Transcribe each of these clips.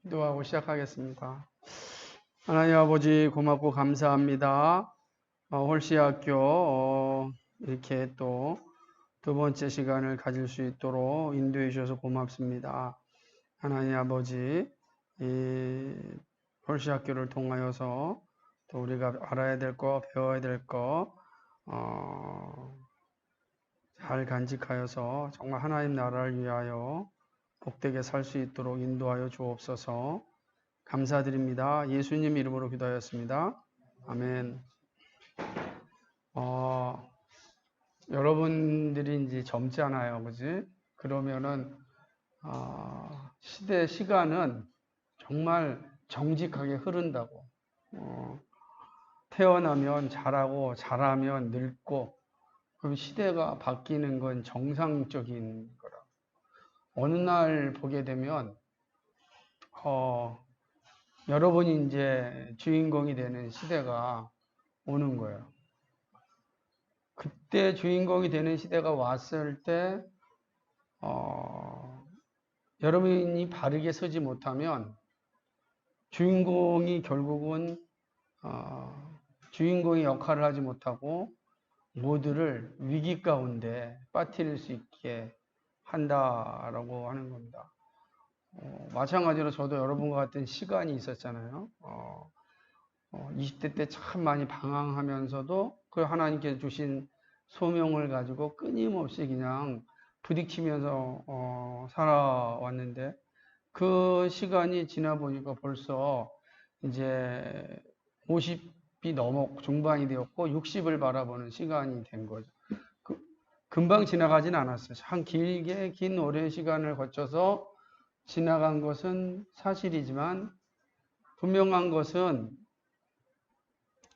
기도하고 시작하겠습니다. 하나님 아버지 고맙고 감사합니다. 홀시학교 이렇게 또 두 번째 시간을 가질 수 있도록 인도해 주셔서 고맙습니다. 하나님 아버지 이 홀시학교를 통하여서 또 우리가 알아야 될 거, 배워야 될 거 잘 간직하여서 정말 하나님 나라를 위하여 복되게 살 수 있도록 인도하여 주옵소서. 감사드립니다. 예수님 이름으로 기도하였습니다. 아멘. 여러분들이 이제 젊잖아요, 그지? 그러면은 시간은 정말 정직하게 흐른다고. 태어나면 자라고 자라면 늙고 그럼 시대가 바뀌는 건 정상적인 거라. 어느 날 보게 되면 여러분이 이제 주인공이 되는 시대가 오는 거예요. 그때 주인공이 되는 시대가 왔을 때 여러분이 바르게 서지 못하면 주인공이 결국은 주인공의 역할을 하지 못하고 모두를 위기 가운데 빠뜨릴 수 있게 한다라고 하는 겁니다. 마찬가지로 저도 여러분과 같은 시간이 있었잖아요. 20대 때 참 많이 방황하면서도 그 하나님께서 주신 소명을 가지고 끊임없이 그냥 부딪히면서 살아왔는데 그 시간이 지나 보니까 벌써 이제 50이 중반이 되었고 60을 바라보는 시간이 된 거죠. 금방 지나가진 않았어요. 참 길게 긴 오랜 시간을 거쳐서 지나간 것은 사실이지만 분명한 것은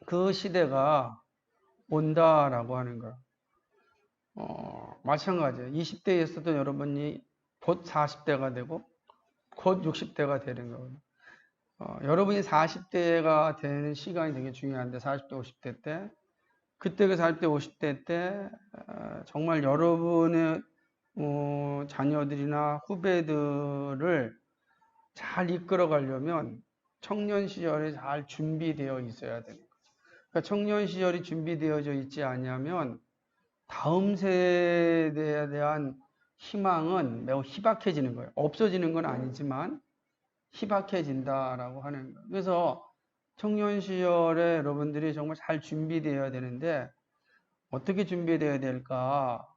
그 시대가 온다라고 하는 거. 마찬가지예요. 20대였었던 여러분이 곧 40대가 되고 곧 60대가 되는 거거든요. 여러분이 40대가 되는 시간이 되게 중요한데 40대, 50대 때 그때 그 40대, 50대 때 정말 여러분의 자녀들이나 후배들을 잘 이끌어 가려면 청년 시절에 잘 준비되어 있어야 되는 거죠. 그러니까 청년 시절이 준비되어져 있지 않으면 다음 세대에 대한 희망은 매우 희박해지는 거예요. 없어지는 건 아니지만 희박해진다라고 하는 거예요. 그래서 청년 시절에 여러분들이 정말 잘 준비되어야 되는데 어떻게 준비되어야 될까?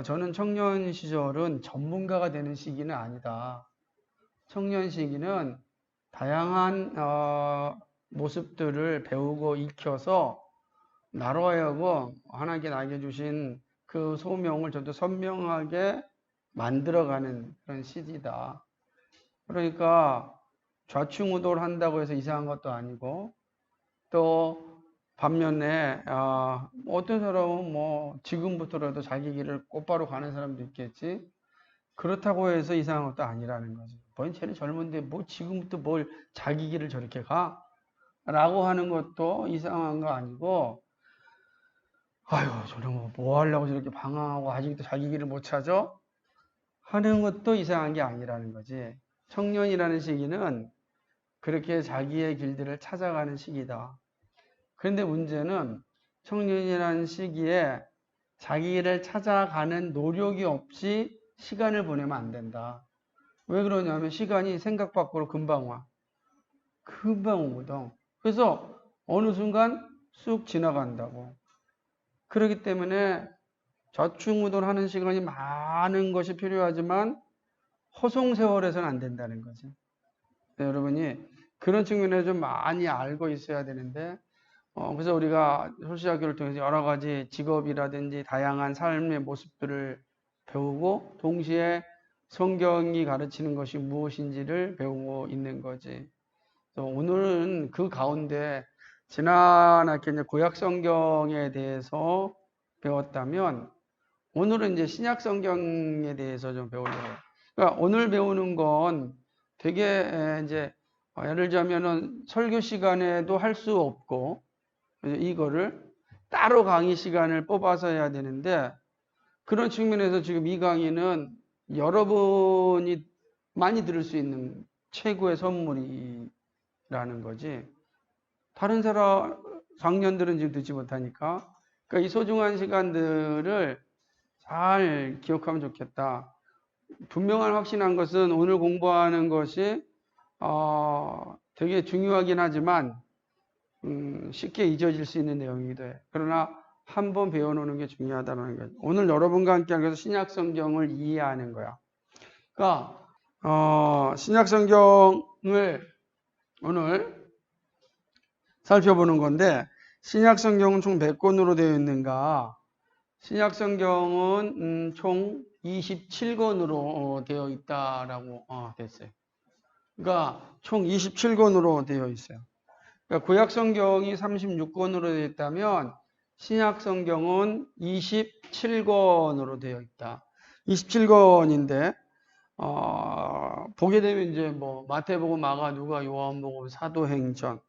저는 청년 시절은 전문가가 되는 시기는 아니다. 청년 시기는 다양한 모습들을 배우고 익혀서 나로 하여금 하나님께 나에게 주신 그 소명을 저도 선명하게 만들어가는 그런 시기다. 그러니까 좌충우돌 한다고 해서 이상한 것도 아니고 또 반면에 어떤 사람은 뭐 지금부터라도 자기 길을 똑바로 가는 사람도 있겠지. 그렇다고 해서 이상한 것도 아니라는 거지. 뭔 쟤는 젊은데 뭐 지금부터 뭘 자기 길을 저렇게 가? 라고 하는 것도 이상한 거 아니고 아유 저는 뭐 하려고 저렇게 방황하고 아직도 자기 길을 못 찾아? 하는 것도 이상한 게 아니라는 거지. 청년이라는 시기는 그렇게 자기의 길들을 찾아가는 시기다. 그런데 문제는 청년이라는 시기에 자기를 찾아가는 노력이 없이 시간을 보내면 안 된다. 왜 그러냐면 시간이 생각 밖으로 금방 와. 금방 오거든. 그래서 어느 순간 쑥 지나간다고. 그렇기 때문에 좌충우돌하는 시간이 많은 것이 필요하지만 허송세월해서는 안 된다는 거지. 네, 여러분이 그런 측면에서 좀 많이 알고 있어야 되는데 그래서 우리가 솔시학교를 통해서 여러 가지 직업이라든지 다양한 삶의 모습들을 배우고 동시에 성경이 가르치는 것이 무엇인지를 배우고 있는 거지. 오늘은 그 가운데 지난학기 이제 구약 성경에 대해서 배웠다면 오늘은 이제 신약 성경에 대해서 좀 배우려고. 그러니까 오늘 배우는 건 되게 이제 예를 들자면은 설교 시간에도 할 수 없고 이거를 따로 강의 시간을 뽑아서 해야 되는데 그런 측면에서 지금 이 강의는 여러분이 많이 들을 수 있는 최고의 선물이라는 거지. 다른 장년들은 지금 듣지 못하니까. 그러니까 이 소중한 시간들을 잘 기억하면 좋겠다. 분명한 확신한 것은 오늘 공부하는 것이 되게 중요하긴 하지만 쉽게 잊어질 수 있는 내용이기도 해. 그러나 한번 배워놓는 게 중요하다는 거죠. 오늘 여러분과 함께 하기 위해서 신약 성경을 이해하는 거야. 그러니까 신약 성경을 오늘 살펴보는 건데, 신약 성경은 총 몇 권으로 되어 있는가? 신약 성경은 총 27권으로 되어 있다라고 됐어요. 그러니까 총 27권으로 되어 있어요. 그러니까 구약 성경이 36권으로 되어 있다면 신약 성경은 27권으로 되어 있다. 27권인데 보게 되면 이제 뭐 마태복음, 마가, 누가, 요한복음, 사도행전,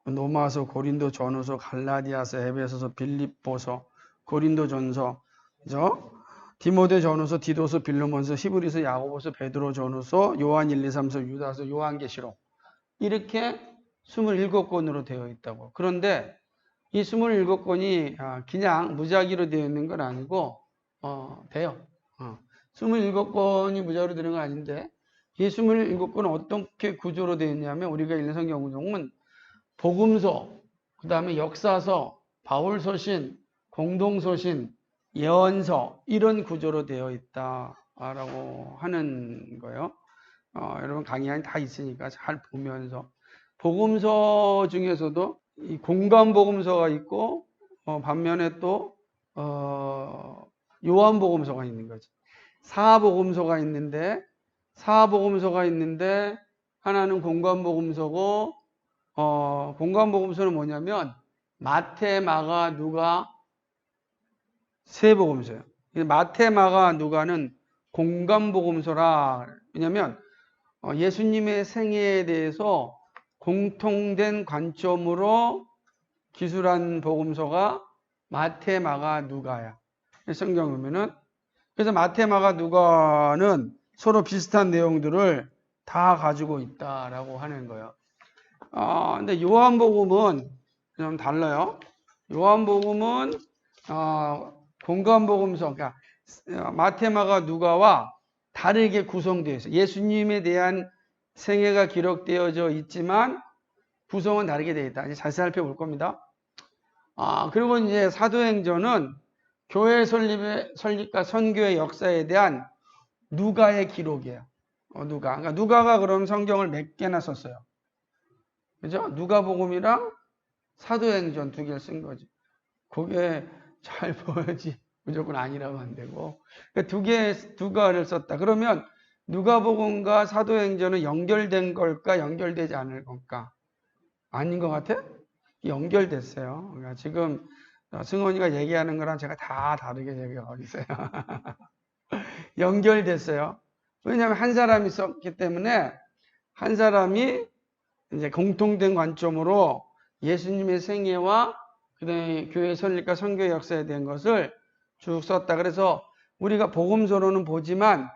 로마서, 고린도 전후서, 갈라디아서, 에베소서, 빌립보서, 고린도전서, 그죠? 디모데 전후서, 디도서, 빌레몬서, 히브리서, 야고보서, 베드로 전후서, 요한 1, 2, 3서, 유다서, 요한계시록, 이렇게 27권으로 되어 있다고. 그런데 이 27권이 그냥 무작위로 되어 있는 건 아니고 돼요. 27권이 무작위로 되는 건 아닌데, 이 27권은 어떻게 구조로 되어 있냐면, 우리가 읽는 성경 구조는 복음서, 그 다음에 역사서, 바울서신, 공동서신, 예언서, 이런 구조로 되어 있다라고 하는 거예요. 여러분 강의안이 다 있으니까 잘 보면서. 복음서 중에서도 이 공관복음서가 있고, 반면에 또 요한복음서가 있는 거지. 사복음서가 있는데 하나는 공관복음서고, 공관복음서는 뭐냐면 마태, 마가, 누가, 세 복음서예요. 마태, 마가, 누가는 공관복음서라. 왜냐면 예수님의 생애에 대해서 공통된 관점으로 기술한 복음서가 마태, 마가, 누가야. 성경 보면은. 그래서 마태, 마가, 누가는 서로 비슷한 내용들을 다 가지고 있다라고 하는 거예요. 근데 요한복음은 좀 달라요. 요한복음은 공관복음서, 그러니까 마태, 마가, 누가와 다르게 구성되어 있어요. 예수님에 대한 생애가 기록되어져 있지만 구성은 다르게 되어 있다. 이제 자세히 살펴볼 겁니다. 그리고 이제 사도행전은 교회 설립과 선교의 역사에 대한 누가의 기록이에요. 그러니까 누가가 그럼 성경을 몇 개나 썼어요? 그죠? 누가복음이랑 사도행전 2개를 쓴 거지. 그게 잘 보여야지 무조건 아니라고 안 되고. 그러니까 두 가를 썼다. 그러면 누가복음과 사도행전은 연결된 걸까? 연결되지 않을 걸까? 아닌 것 같아? 연결됐어요. 그러니까 지금 승원이가 얘기하는 거랑 제가 다 다르게 얘기하고 있어요. 연결됐어요. 왜냐하면 한 사람이 썼기 때문에 한 사람이 이제 공통된 관점으로 예수님의 생애와 그다음에 교회 설립과 선교 역사에 대한 것을 쭉 썼다. 그래서 우리가 복음서로는 보지만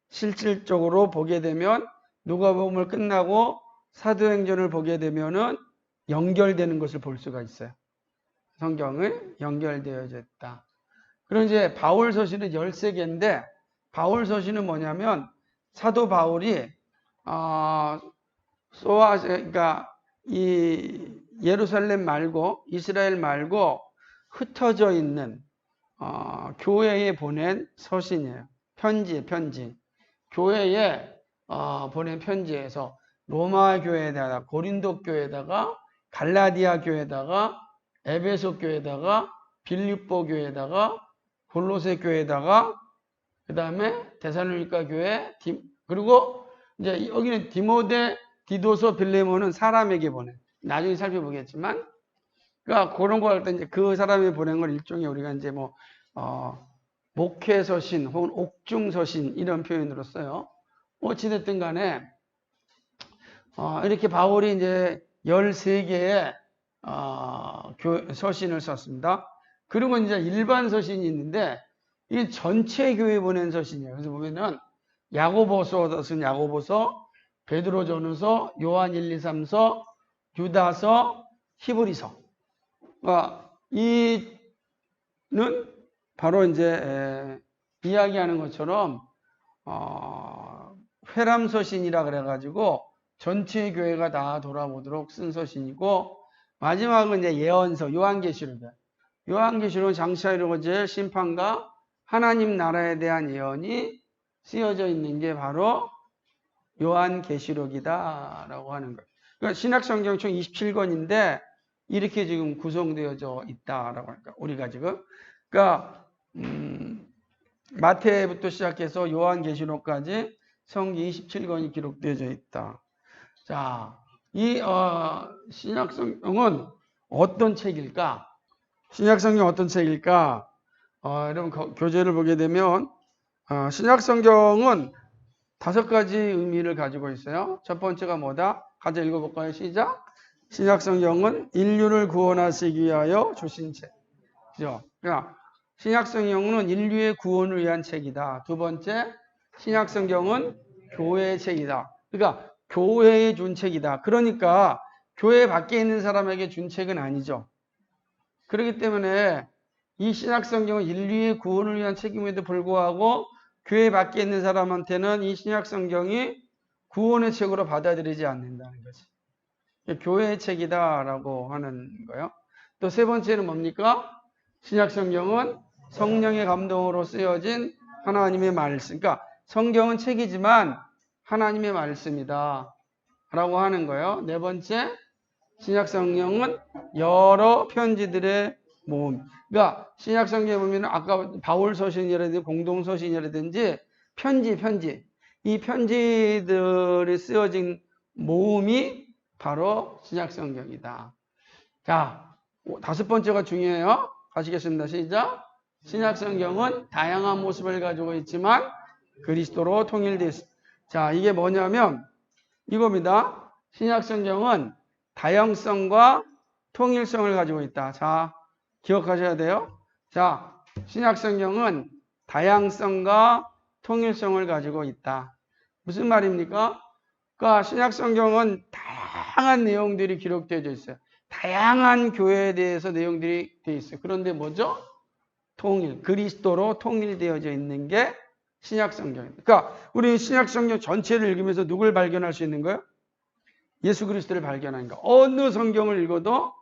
실질적으로 보게 되면 누가복음을 끝나고 사도행전을 보게 되면은 연결되는 것을 볼 수가 있어요. 성경을 연결되어져 있다. 그리고 이제 바울 서신은 13개인데, 바울 서신은 뭐냐면 사도 바울이 그러니까 이 예루살렘 말고 이스라엘 말고 흩어져 있는 교회에 보낸 서신이에요. 편지. 교회에 보낸 편지에서 로마 교회에다가, 고린도 교회에다가, 갈라디아 교회에다가, 에베소 교회에다가, 빌립보 교회에다가, 골로새 교회에다가, 그 다음에 데살로니가 교회, 그리고 이제 여기는 디모데, 디도서, 빌레몬은 사람에게 보내. 나중에 살펴보겠지만, 그러니까 그런 거 할 때 이제 그 사람이 보낸 걸 일종의 우리가 이제 뭐 목회서신 혹은 옥중서신 이런 표현으로 써요. 어찌됐든 간에 이렇게 바울이 이제 13개의 서신을 썼습니다. 그리고 이제 일반 서신이 있는데 이 전체 교회 보낸 서신이에요. 그래서 보면은 야고보서 쓴 야고보서, 베드로전후서, 요한 1, 2, 3서, 유다서, 히브리서. 이는 바로 이제 이야기하는 것처럼 회람서신이라 그래가지고 전체 교회가 다 돌아보도록 쓴 서신이고, 마지막은 이제 예언서, 요한계시록이에요. 요한계시록은 장차 이루어질 심판과 하나님 나라에 대한 예언이 쓰여져 있는 게 바로 요한계시록이다라고 하는 거예요. 그러니까 신약성경 총 27권인데 이렇게 지금 구성되어져 있다라고 하니까 우리가 지금 그러니까 마태부터 시작해서 요한계시록까지 성경 27권이 기록되어져 있다. 자, 이 신약성경은 어떤 책일까? 신약성경 어떤 책일까? 여러분 교재를 보게 되면 신약성경은 5가지 의미를 가지고 있어요. 첫 번째가 뭐다? 같이 읽어볼까요? 시작. 신약성경은 인류를 구원하시기 위하여 주신 책. 그죠? 그러니까 신약성경은 인류의 구원을 위한 책이다. 두 번째, 신약성경은 교회의 책이다. 그러니까 교회에 준 책이다. 그러니까 교회 밖에 있는 사람에게 준 책은 아니죠. 그렇기 때문에 이 신약성경은 인류의 구원을 위한 책임에도 불구하고 교회 밖에 있는 사람한테는 이 신약성경이 구원의 책으로 받아들이지 않는다는 거지. 교회의 책이다라고 하는 거예요. 또 세 번째는 뭡니까? 신약성경은 성령의 감동으로 쓰여진 하나님의 말씀. 그러니까 성경은 책이지만 하나님의 말씀이다 라고 하는 거예요. 네 번째, 신약성경은 여러 편지들의 모음. 그러니까 신약성경에 보면 아까 바울서신이라든지 공동서신이라든지 편지 이 편지들이 쓰여진 모음이 바로 신약성경이다. 자, 5번째가 중요해요. 가시겠습니다. 시작. 신약성경은 다양한 모습을 가지고 있지만 그리스도로 통일되어 있습니다. 자, 이게 뭐냐면 이겁니다. 신약성경은 다양성과 통일성을 가지고 있다. 자, 기억하셔야 돼요. 자, 신약성경은 다양성과 통일성을 가지고 있다. 무슨 말입니까? 그러니까 신약성경은 다양한 내용들이 기록되어 있어요. 다양한 교회에 대해서 내용들이 되어 있어요. 그런데 뭐죠? 통일, 그리스도로 통일되어져 있는 게 신약성경입니다. 그러니까 우리 신약성경 전체를 읽으면서 누굴 발견할 수 있는 거예요? 예수 그리스도를 발견하는 거. 어느 성경을 읽어도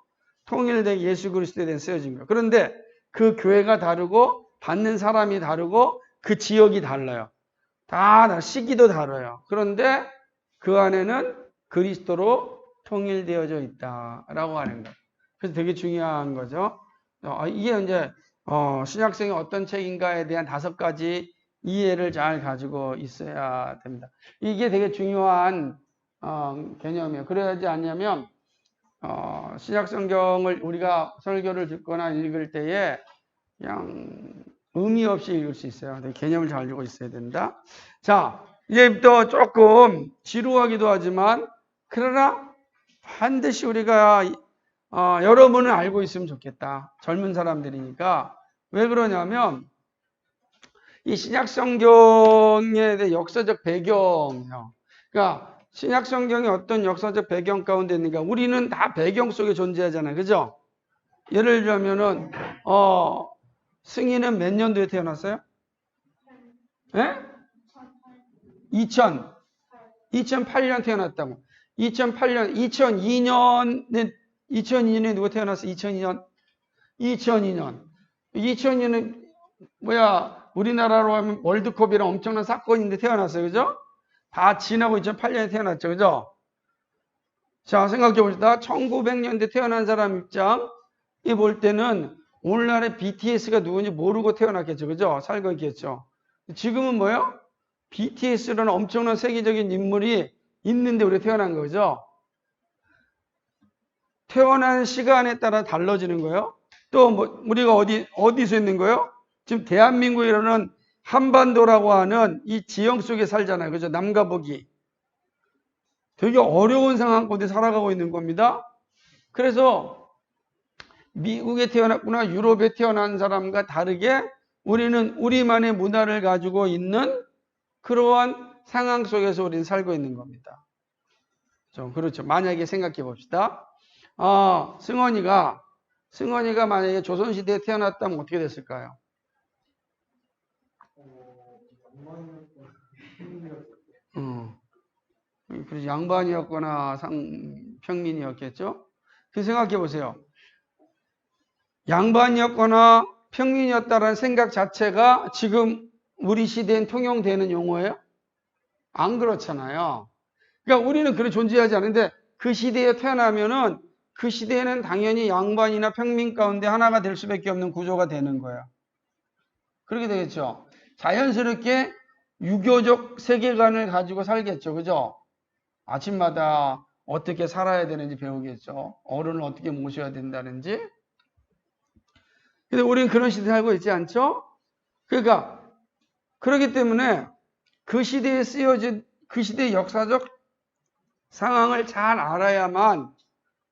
통일된 예수 그리스도에 대한 쓰여진 거예요. 그런데 그 교회가 다르고 받는 사람이 다르고 그 지역이 달라요. 다 시기도 다르요. 그런데 그 안에는 그리스도로 통일되어져 있다라고 하는 거예요. 그래서 되게 중요한 거죠. 이게 이제 신약성이 어떤 책인가에 대한 5가지 이해를 잘 가지고 있어야 됩니다. 이게 되게 중요한 개념이에요. 그래야지 않냐면 신약성경을 우리가 설교를 듣거나 읽을 때에 그냥 의미 없이 읽을 수 있어요. 개념을 잘 알고 있어야 된다. 자, 이제부터 조금 지루하기도 하지만 그러나 반드시 우리가 여러분은 알고 있으면 좋겠다. 젊은 사람들이니까. 왜 그러냐면 이 신약성경에 대한 역사적 배경이요. 그러니까 신약성경이 어떤 역사적 배경 가운데 있는가? 우리는 다 배경 속에 존재하잖아요. 그죠? 예를 들면은 승희는 몇 년도에 태어났어요? 예? 2008년 태어났다고. 2002년에 누가 태어났어? 2002년은 뭐야? 우리나라로 하면 월드컵이랑 엄청난 사건인데 태어났어요. 그죠? 다 지나고 2008년에 태어났죠. 그죠? 자, 생각해 봅시다. 1900년대 태어난 사람 입장, 이 볼 때는 오늘날의 BTS가 누군지 모르고 태어났겠죠. 그죠? 살고 있겠죠. 지금은 뭐요? BTS라는 엄청난 세계적인 인물이 있는데 우리가 태어난 거죠. 태어난 시간에 따라 달라지는 거예요. 또 뭐 우리가 어디서 있는 거예요? 지금 대한민국이라는 한반도라고 하는 이 지형 속에 살잖아요. 그죠? 남과 북이. 되게 어려운 상황 가운데 살아가고 있는 겁니다. 그래서 미국에 태어났구나, 유럽에 태어난 사람과 다르게 우리는 우리만의 문화를 가지고 있는 그러한 상황 속에서 우리는 살고 있는 겁니다. 그렇죠. 만약에 생각해 봅시다. 승원이가 만약에 조선시대에 태어났다면 어떻게 됐을까요? 그래서 양반이었거나 평민이었겠죠? 그 생각해 보세요. 양반이었거나 평민이었다라는 생각 자체가 지금 우리 시대엔 통용되는 용어예요? 안 그렇잖아요. 그러니까 우리는 그런 존재하지 않은데 그 시대에 태어나면은 그 시대에는 당연히 양반이나 평민 가운데 하나가 될 수밖에 없는 구조가 되는 거예요. 그렇게 되겠죠. 자연스럽게 유교적 세계관을 가지고 살겠죠. 그죠? 아침마다 어떻게 살아야 되는지 배우겠죠. 어른을 어떻게 모셔야 된다는지. 근데 우리는 그런 시대에 살고 있지 않죠? 그러니까 그렇기 때문에 그 시대에 쓰여진 그 시대의 역사적 상황을 잘 알아야만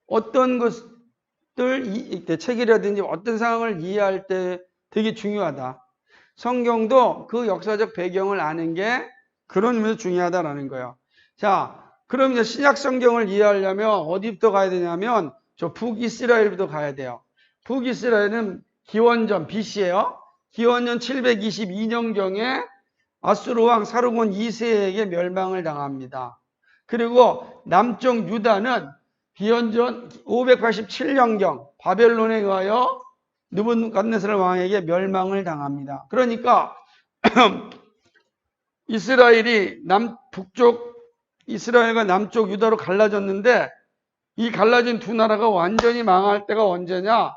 어떤 것들 책이라든지 어떤 상황을 이해할 때 되게 중요하다. 성경도 그 역사적 배경을 아는 게 그런 의미에서 중요하다라는 거예요. 자, 그럼 이제 신약 성경을 이해하려면 어디부터 가야 되냐면 저 북이스라엘부터 가야 돼요. 북이스라엘은 기원전 BC예요. 기원전 722년경에 아수르 왕 사르곤 2세에게 멸망을 당합니다. 그리고 남쪽 유다는 기원전 587년경 바벨론에 의하여 느부갓네살 왕에게 멸망을 당합니다. 그러니까 이스라엘이 북쪽 이스라엘과 남쪽 유다로 갈라졌는데 이 갈라진 두 나라가 완전히 망할 때가 언제냐?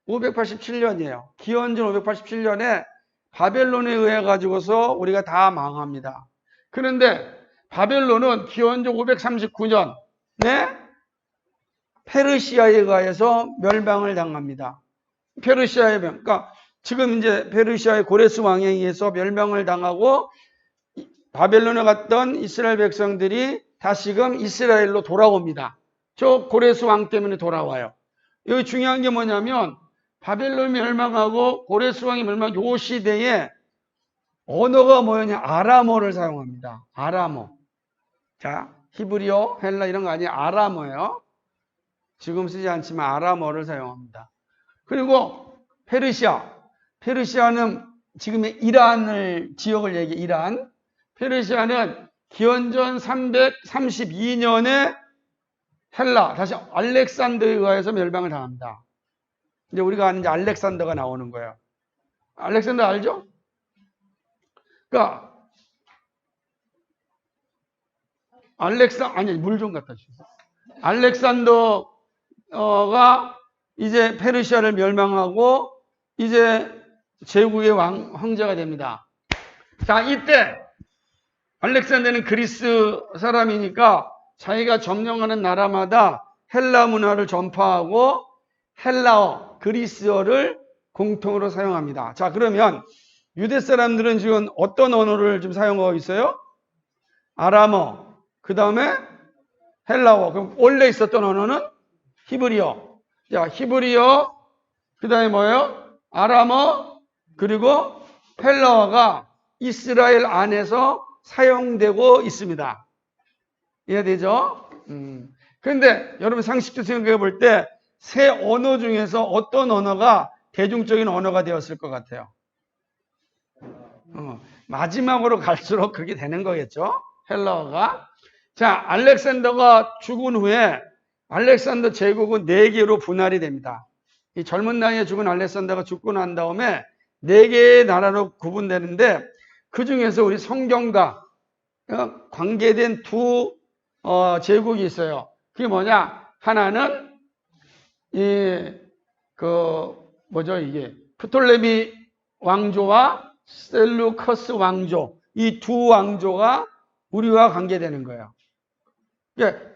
587년이에요. 기원전 587년에 바벨론에 의해 가지고서 우리가 다 망합니다. 그런데 바벨론은 기원전 539년에 페르시아에 의해서 멸망을 당합니다. 페르시아의 그러니까 지금 이제 페르시아의 고레스 왕에 의해서 멸망을 당하고 바벨론에 갔던 이스라엘 백성들이 다시금 이스라엘로 돌아옵니다. 저 고레스 왕 때문에 돌아와요. 여기 중요한 게 뭐냐면 바벨론이 멸망하고 고레스 왕이 멸망한 이 시대에 언어가 뭐였냐? 아람어를 사용합니다. 아람어. 자, 히브리어, 헬라 이런 거 아니에요. 아람어예요. 지금 쓰지 않지만 아람어를 사용합니다. 그리고 페르시아는 지금의 이란을 지역을 얘기해. 이란. 페르시아는 기원전 332년에 헬라, 다시 알렉산더에 의해서 멸망을 당합니다. 이제 우리가 아는 이제 알렉산더가 나오는 거예요. 알렉산더 알죠? 그러니까 물 좀 갖다 주세요. 알렉산더가 이제 페르시아를 멸망하고 이제 제국의 황제가 됩니다. 자, 이때 알렉산더는 그리스 사람이니까 자기가 점령하는 나라마다 헬라 문화를 전파하고 헬라어, 그리스어를 공통으로 사용합니다. 자, 그러면 유대 사람들은 지금 어떤 언어를 좀 사용하고 있어요? 아람어, 그 다음에 헬라어. 그럼 원래 있었던 언어는 히브리어. 자, 히브리어, 그 다음에 뭐예요? 아람어, 그리고 헬라어가 이스라엘 안에서 사용되고 있습니다. 이해되죠? 그런데 여러분 상식적으로 생각해 볼 때 세 언어 중에서 어떤 언어가 대중적인 언어가 되었을 것 같아요? 마지막으로 갈수록 그게 되는 거겠죠? 헬라어가. 자, 알렉산더가 죽은 후에 알렉산더 제국은 4개로 분할이 됩니다. 이 젊은 나이에 죽은 알렉산더가 죽고 난 다음에 4개의 나라로 구분되는데 그 중에서 우리 성경과 관계된 두 제국이 있어요. 그게 뭐냐? 하나는 프톨레미 왕조와 셀루커스 왕조, 이 두 왕조가 우리와 관계되는 거예요.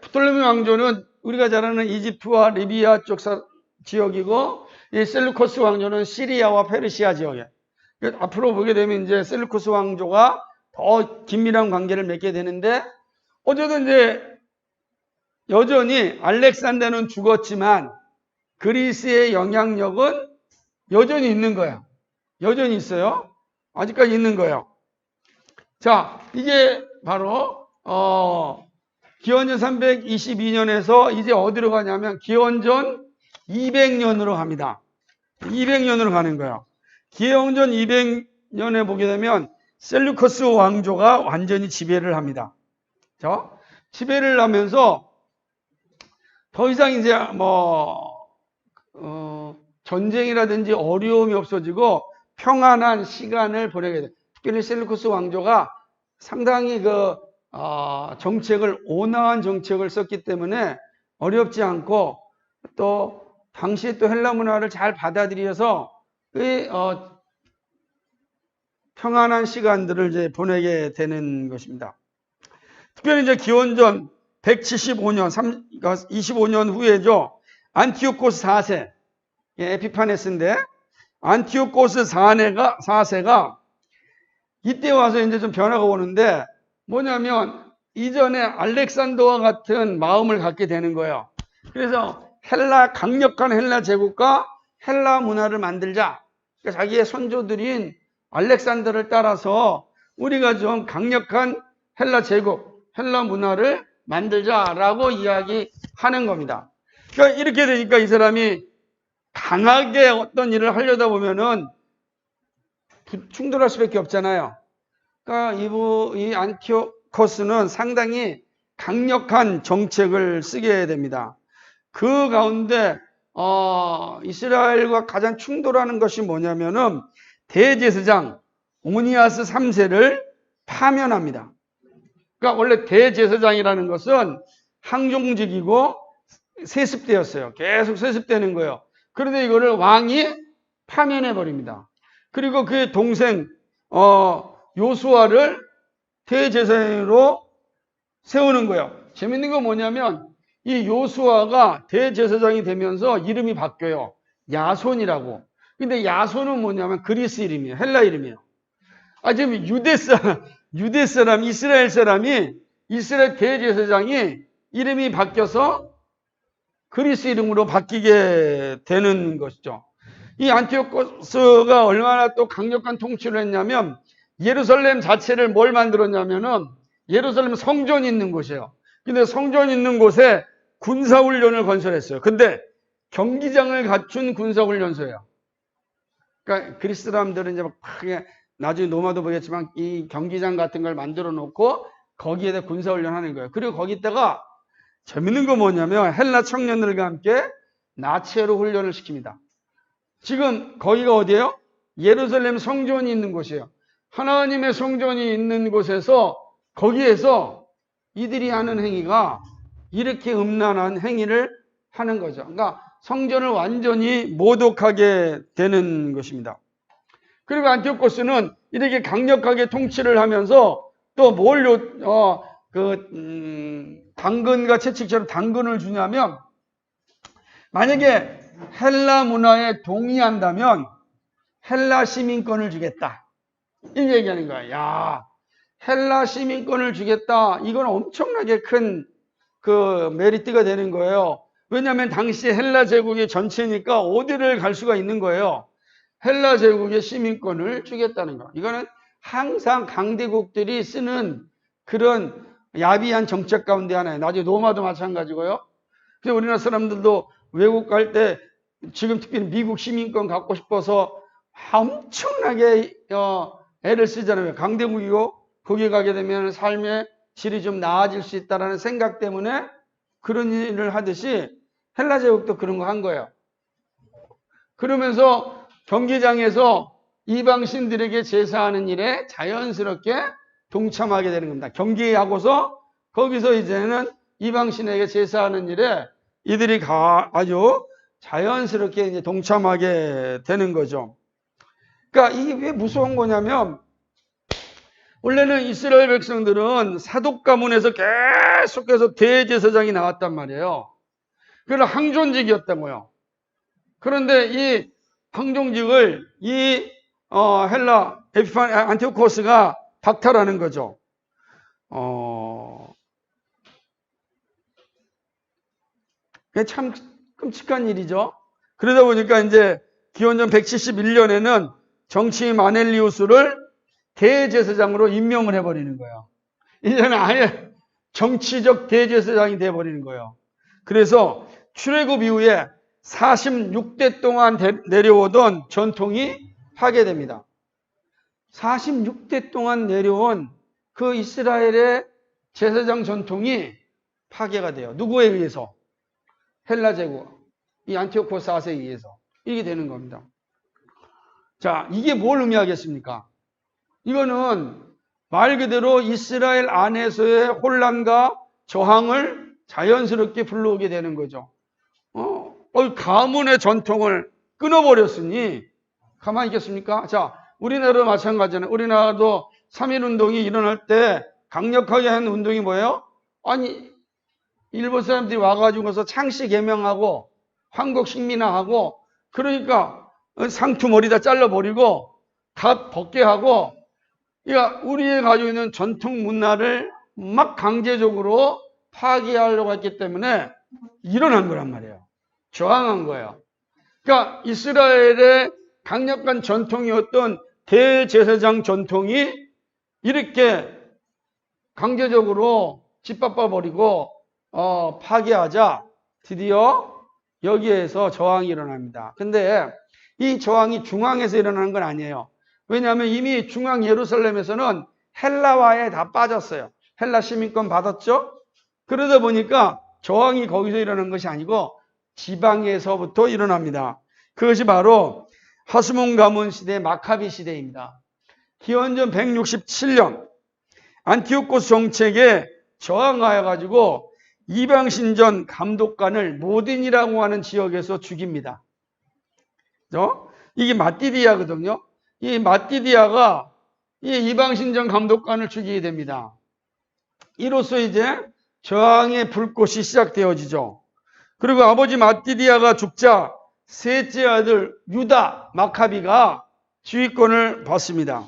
프톨레미 왕조는 우리가 잘 아는 이집트와 리비아 쪽 지역이고, 이 셀루커스 왕조는 시리아와 페르시아 지역이에요. 앞으로 보게 되면 이제 셀루커스 왕조가 더 긴밀한 관계를 맺게 되는데, 어쨌든 이제 여전히 알렉산더는 죽었지만 그리스의 영향력은 여전히 있는 거예요. 여전히 있어요. 아직까지 있는 거예요. 자, 이게 바로 기원전 322년에서 이제 어디로 가냐면 기원전 200년으로 갑니다. 200년으로 가는 거예요. 기원전 200년에 보게 되면 셀루커스 왕조가 완전히 지배를 합니다. 그렇죠? 지배를 하면서 더 이상 이제 전쟁이라든지 어려움이 없어지고 평안한 시간을 보내게 돼요. 특별히 셀루커스 왕조가 상당히 정책을, 온화한 정책을 썼기 때문에 어렵지 않고 또 당시에 또 헬라 문화를 잘 받아들여서 평안한 시간들을 이제 보내게 되는 것입니다. 특별히 이제 기원전 175년, 25년 후에죠. 안티오코스 4세, 에피파네스인데, 안티오코스 4세가 이때 와서 이제 좀 변화가 오는데, 뭐냐면, 이전에 알렉산더와 같은 마음을 갖게 되는 거예요. 그래서 강력한 헬라 제국과 헬라 문화를 만들자. 그러니까 자기의 선조들인 알렉산더를 따라서 우리가 좀 강력한 헬라 제국, 헬라 문화를 만들자라고 이야기하는 겁니다. 그러니까 이렇게 되니까 이 사람이 강하게 어떤 일을 하려다 보면은 충돌할 수밖에 없잖아요. 그러니까 이 안티오코스는 상당히 강력한 정책을 쓰게 됩니다. 그 가운데 이스라엘과 가장 충돌하는 것이 뭐냐면은 대제사장 오니아스 3세를 파면합니다. 그러니까 원래 대제사장이라는 것은 항종직이고 세습되었어요. 계속 세습되는 거예요. 그런데 이거를 왕이 파면해 버립니다. 그리고 그의 동생 요수아를 대제사장으로 세우는 거예요. 재밌는 건 뭐냐면 이 요수아가 대제사장이 되면서 이름이 바뀌어요. 야손이라고. 근데 야손은 뭐냐면 그리스 이름이에요. 헬라 이름이에요. 지금 유대 사람, 이스라엘 사람이, 이스라엘 대제사장이 이름이 바뀌어서 그리스 이름으로 바뀌게 되는 것이죠. 이 안티오코스가 얼마나 또 강력한 통치를 했냐면 예루살렘 자체를 뭘 만들었냐면은 예루살렘 성전이 있는 곳이에요. 근데 성전 있는 곳에 군사훈련을 건설했어요. 근데 경기장을 갖춘 군사훈련소예요. 그러니까 그리스 사람들은 이제 크게 나중에 노마도 보겠지만 이 경기장 같은 걸 만들어 놓고 거기에다 군사훈련 하는 거예요. 그리고 거기다가 재밌는 거 뭐냐면 헬라 청년들과 함께 나체로 훈련을 시킵니다. 지금 거기가 어디예요? 예루살렘 성전이 있는 곳이에요. 하나님의 성전이 있는 곳에서 거기에서 이들이 하는 행위가 이렇게 음란한 행위를 하는 거죠. 그러니까 성전을 완전히 모독하게 되는 것입니다. 그리고 안티오코스는 이렇게 강력하게 통치를 하면서 또 당근과 채찍처럼 당근을 주냐면 만약에 헬라 문화에 동의한다면 헬라 시민권을 주겠다. 이렇게 얘기하는 거야. 야, 헬라 시민권을 주겠다. 이건 엄청나게 큰 메리트가 되는 거예요. 왜냐하면 당시 헬라 제국의 전체니까 어디를 갈 수가 있는 거예요. 헬라 제국의 시민권을 주겠다는 거. 이거는 항상 강대국들이 쓰는 그런 야비한 정책 가운데 하나예요. 나중에 로마도 마찬가지고요. 그래서 우리나라 사람들도 외국 갈 때 지금 특별히 미국 시민권 갖고 싶어서 엄청나게 애를 쓰잖아요. 강대국이고 거기 가게 되면 삶의 질이 좀 나아질 수 있다는 생각 때문에 그런 일을 하듯이 헬라 제국도 그런 거 한 거예요. 그러면서 경기장에서 이방신들에게 제사하는 일에 자연스럽게 동참하게 되는 겁니다. 경기하고서 거기서 이제는 이방신에게 제사하는 일에 이들이 아주 자연스럽게 이제 동참하게 되는 거죠. 그러니까 이게 왜 무서운 거냐면 원래는 이스라엘 백성들은 사독 가문에서 계속해서 대제사장이 나왔단 말이에요. 그래서 항존직이었다고요. 그런데 이 항존직을 이 헬라 안티오코스가 박탈하는 거죠. 참 끔찍한 일이죠. 그러다 보니까 이제 기원전 171년에는 정치인 마넬리우스를 대제사장으로 임명을 해버리는 거예요. 이제는 아예 정치적 대제사장이 되어버리는 거예요. 그래서 출애굽 이후에 46대 동안 내려오던 전통이 파괴됩니다. 46대 동안 내려온 그 이스라엘의 제사장 전통이 파괴가 돼요. 누구에 의해서? 헬라 제국, 이 안티오코스 4세에 의해서. 이게 되는 겁니다. 자, 이게 뭘 의미하겠습니까? 이거는 말 그대로 이스라엘 안에서의 혼란과 저항을 자연스럽게 불러오게 되는 거죠. 가문의 전통을 끊어버렸으니 가만히 있겠습니까? 자, 우리나라도 마찬가지잖아요. 우리나라도 3.1운동이 일어날 때 강력하게 한 운동이 뭐예요? 아니, 일본 사람들이 와가지고서 창씨 개명하고 황국 식민화하고 그러니까 상투 머리 다 잘라버리고 다 벗게 하고 그러니까 우리의 가지고 있는 전통 문화를 막 강제적으로 파괴하려고 했기 때문에 일어난 거란 말이에요. 저항한 거예요. 그러니까 이스라엘의 강력한 전통이었던 대제사장 전통이 이렇게 강제적으로 짓밟아버리고 파괴하자 드디어 여기에서 저항이 일어납니다. 근데 이 저항이 중앙에서 일어나는 건 아니에요. 왜냐하면 이미 중앙 예루살렘에서는 헬라화에 다 빠졌어요. 헬라 시민권 받았죠? 그러다 보니까 저항이 거기서 일어나는 것이 아니고 지방에서부터 일어납니다. 그것이 바로 하스몬 가문 시대 마카비 시대입니다. 기원전 167년 안티오코스 정책에 저항하여 가지고 이방신전 감독관을 모딘이라고 하는 지역에서 죽입니다. 이게 마띠디아거든요. 이 마띠디아가 이 이방신전 감독관을 죽이게 됩니다. 이로써 이제 저항의 불꽃이 시작되어지죠. 그리고 아버지 마띠디아가 죽자 셋째 아들 유다 마카비가 지휘권을 받습니다.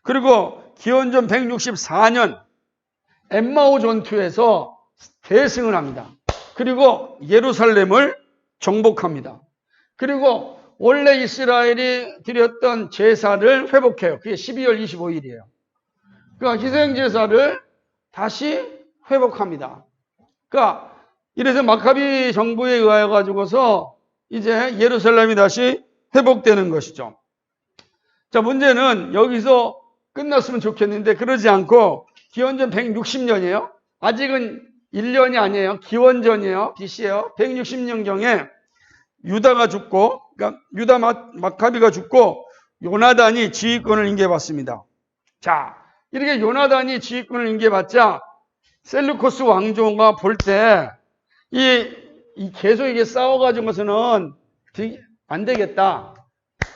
그리고 기원전 164년 엠마오 전투에서 대승을 합니다. 그리고 예루살렘을 정복합니다. 그리고 원래 이스라엘이 드렸던 제사를 회복해요. 그게 12월 25일이에요. 그러니까 희생제사를 다시 회복합니다. 그러니까 이래서 마카비 정부에 의하여 가지고서 이제 예루살렘이 다시 회복되는 것이죠. 자, 문제는 여기서 끝났으면 좋겠는데 그러지 않고 기원전 160년이에요. 아직은 1년이 아니에요. 기원전이에요. BC예요. 160년경에 유다가 죽고, 그러니까 유다 마카비가 죽고 요나단이 지휘권을 인계받습니다. 자, 이렇게 요나단이 지휘권을 인계받자 셀루코스 왕조가 볼 때 계속 이게 싸워가지고서는 안 되겠다.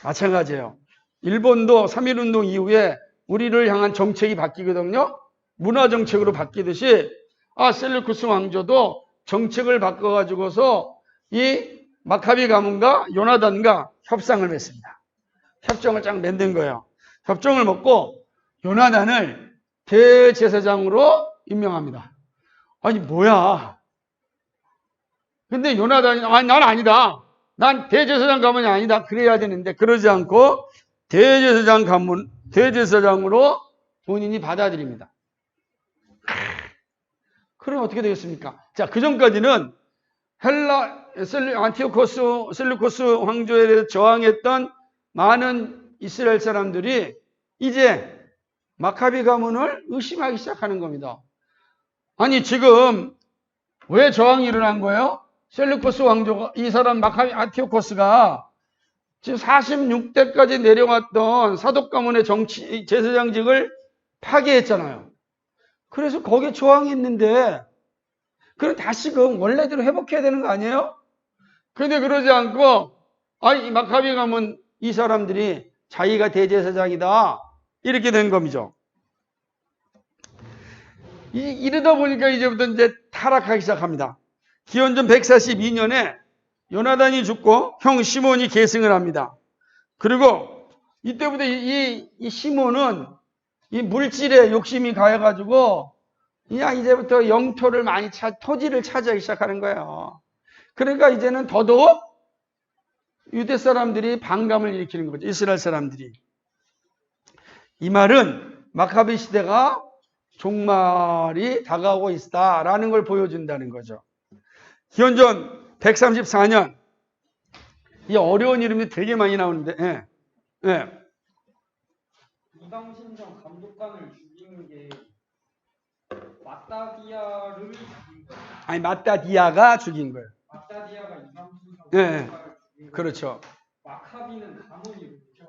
마찬가지예요. 일본도 3.1운동 이후에 우리를 향한 정책이 바뀌거든요. 문화 정책으로 바뀌듯이 셀루쿠스 왕조도 정책을 바꿔가지고서 이 마카비 가문과 요나단과 협상을 맺습니다. 협정을 쫙 맺는 거예요. 협정을 맺고 요나단을 대제사장으로 임명합니다. 아니 뭐야? 근데 요나단이 난 아니다. 난 대제사장 가문이 아니다. 그래야 되는데 그러지 않고 대제사장으로 본인이 받아들입니다. 그럼 어떻게 되겠습니까? 자, 그 전까지는 안티오코스 셀루코스 황조에 대해서 저항했던 많은 이스라엘 사람들이 이제 마카비 가문을 의심하기 시작하는 겁니다. 아니 지금 왜 저항이 일어난 거예요? 셀루코스 왕조가 이 사람 마카비 안티오코스가 지금 46대까지 내려왔던 사독 가문의 제사장직을 파괴했잖아요. 그래서 거기에 저항이 있는데 그럼 다시금 원래대로 회복해야 되는 거 아니에요? 그런데 그러지 않고 이 마카비 가문 이 사람들이 자기가 대제사장이다 이렇게 된 겁니다. 이러다 보니까 이제부터 이제 타락하기 시작합니다. 기원전 142년에 요나단이 죽고 형 시몬이 계승을 합니다. 그리고 이때부터 이 시몬은 이 물질에 욕심이 가해가지고 그냥 이제부터 영토를 많이 토지를 차지하기 시작하는 거예요. 그러니까 이제는 더더욱 유대 사람들이 반감을 일으키는 거죠. 이스라엘 사람들이. 이 말은 마카비 시대가 종말이 다가오고 있다라는 걸 보여준다는 거죠. 기원전 134년. 이 어려운 이름이 되게 많이 나오는데, 예. 예. 이방신전 감독관을 죽인 게 마따디아를 죽인 거예요. 아니, 마따디아가 죽인 거예요. 마따디아가 이방신전 예. 감독관을 죽인 거예요. 그렇죠. 마카비는 가문 이름이죠.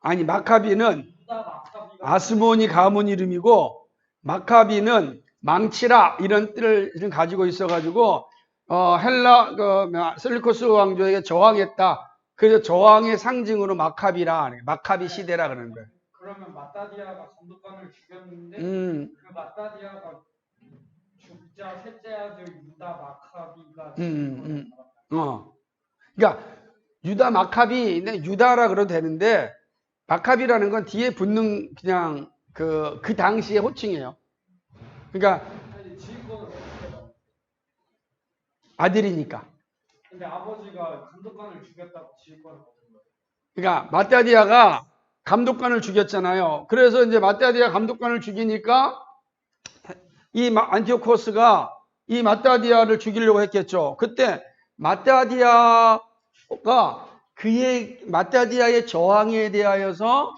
아니, 마카비는 유다 마카비가 아스모니 가문 이름이고, 마카비는 망치라 이런 뜻을 가지고 있어가지고 헬라 셀루코스 왕조에게 저항했다. 그래서 저항의 상징으로 마카비라, 마카비 시대라 그러는 거예요. 그러면 마따디아가 감독관을 죽였는데 그 마따디아가 죽자 셋째 아들 유다 마카비가 그러니까 유다 마카비, 유다라 그래도 되는데 마카비라는 건 뒤에 붙는 그냥 그 당시의 호칭이에요. 그러니까 아들이니까. 근데 아버지가 감독관을 죽였다고 지휘권을 얻은 거예요. 그러니까 마따디아가 감독관을 죽였잖아요. 그래서 이제 마따디아 감독관을 죽이니까 이 안티오코스가 이 마따디아를 죽이려고 했겠죠. 그때 마따디아가 마따디아의 저항에 대하여서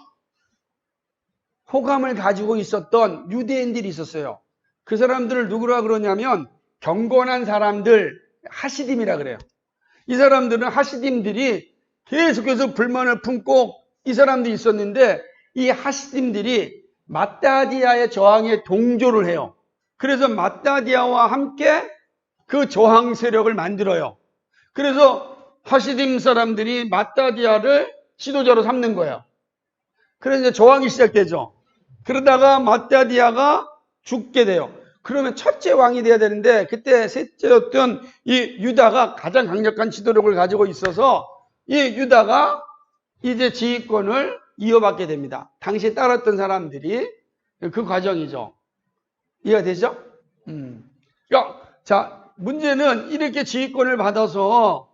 호감을 가지고 있었던 유대인들이 있었어요. 그 사람들을 누구라 그러냐면 경건한 사람들, 하시딤이라 그래요. 이 사람들은 하시딤들이 계속해서 불만을 품고 이 사람들이 있었는데 이 하시딤들이 마따디아의 저항에 동조를 해요. 그래서 마따디아와 함께 그 저항 세력을 만들어요. 그래서 하시딤 사람들이 마따디아를 지도자로 삼는 거예요. 그래서 이제 저항이 시작되죠. 그러다가 마따디아가 죽게 돼요. 그러면 첫째 왕이 돼야 되는데 그때 셋째였던 이 유다가 가장 강력한 지도력을 가지고 있어서 이 유다가 이제 지휘권을 이어받게 됩니다. 당시에 따랐던 사람들이 그 과정이죠. 이해가 되죠? 자, 문제는 이렇게 지휘권을 받아서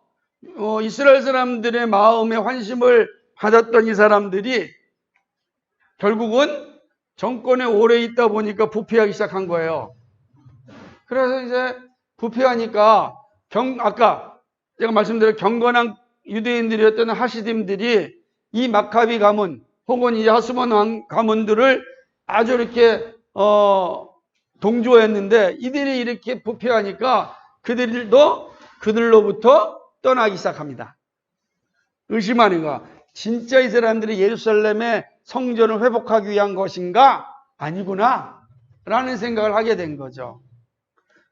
이스라엘 사람들의 마음에 환심을 받았던 이 사람들이 결국은 정권에 오래 있다 보니까 부패하기 시작한 거예요. 그래서 이제 부패하니까 아까 제가 말씀드린 경건한 유대인들이었던 하시딤들이 이 마카비 가문 혹은 이 하스몬 가문들을 아주 이렇게 동조했는데 이들이 이렇게 부패하니까 그들도 그들로부터 떠나기 시작합니다. 의심하는 거야. 진짜 이 사람들이 예루살렘의 성전을 회복하기 위한 것인가? 아니구나 라는 생각을 하게 된 거죠.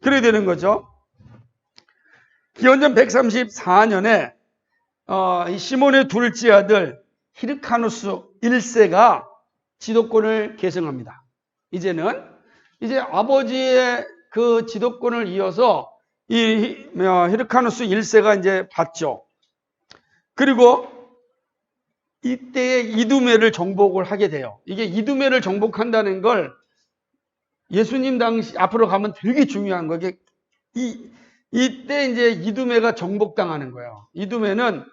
그래야 되는 거죠. 기원전 134년에 이 시몬의 둘째 아들 히르카누스 1세가 지도권을 계승합니다. 이제 아버지의 그 지도권을 이어서 이 히르카누스 1세가 이제 받죠. 그리고 이때에 이두메를 정복을 하게 돼요. 이게 이두메를 정복한다는 걸 예수님 당시 앞으로 가면 되게 중요한 거. 이때 이제 이두메가 정복당하는 거예요. 이두메는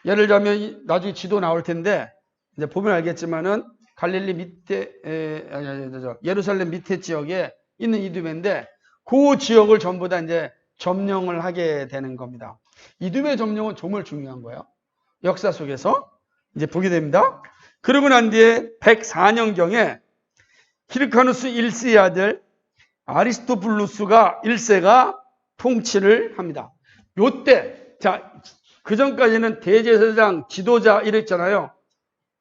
예를 들자면 나중에 지도 나올 텐데 이제 보면 알겠지만은 갈릴리 밑에 예루살렘 밑에 지역에 있는 이두메인데 그 지역을 전부 다 이제 점령을 하게 되는 겁니다. 이두메 점령은 정말 중요한 거예요. 역사 속에서 이제 보게 됩니다. 그러고 난 뒤에 104년경에 히르카누스 1세의 아들 아리스토블루스가 1세가 통치를 합니다. 요때 그 전까지는 대제사장, 지도자 이랬잖아요.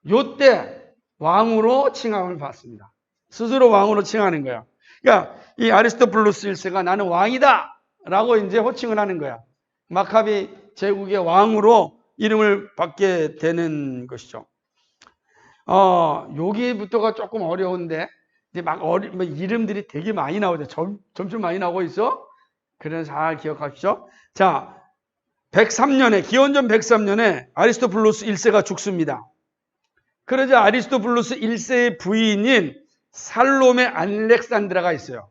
요때 왕으로 칭함을 받습니다. 스스로 왕으로 칭하는 거야. 그러니까 이 아리스토블루스 1세가 나는 왕이다 라고 이제 호칭을 하는 거야. 마카비 제국의 왕으로 이름을 받게 되는 것이죠. 여기부터가 조금 어려운데 이제 이름들이 되게 많이 나오죠. 점점 많이 나오고 있어. 그래서 잘 기억하시죠. 자, 103년에 기원전 103년에 아리스토블루스 1세가 죽습니다. 그러자 아리스토블루스 1세의 부인인 살로메 알렉산드라가 있어요.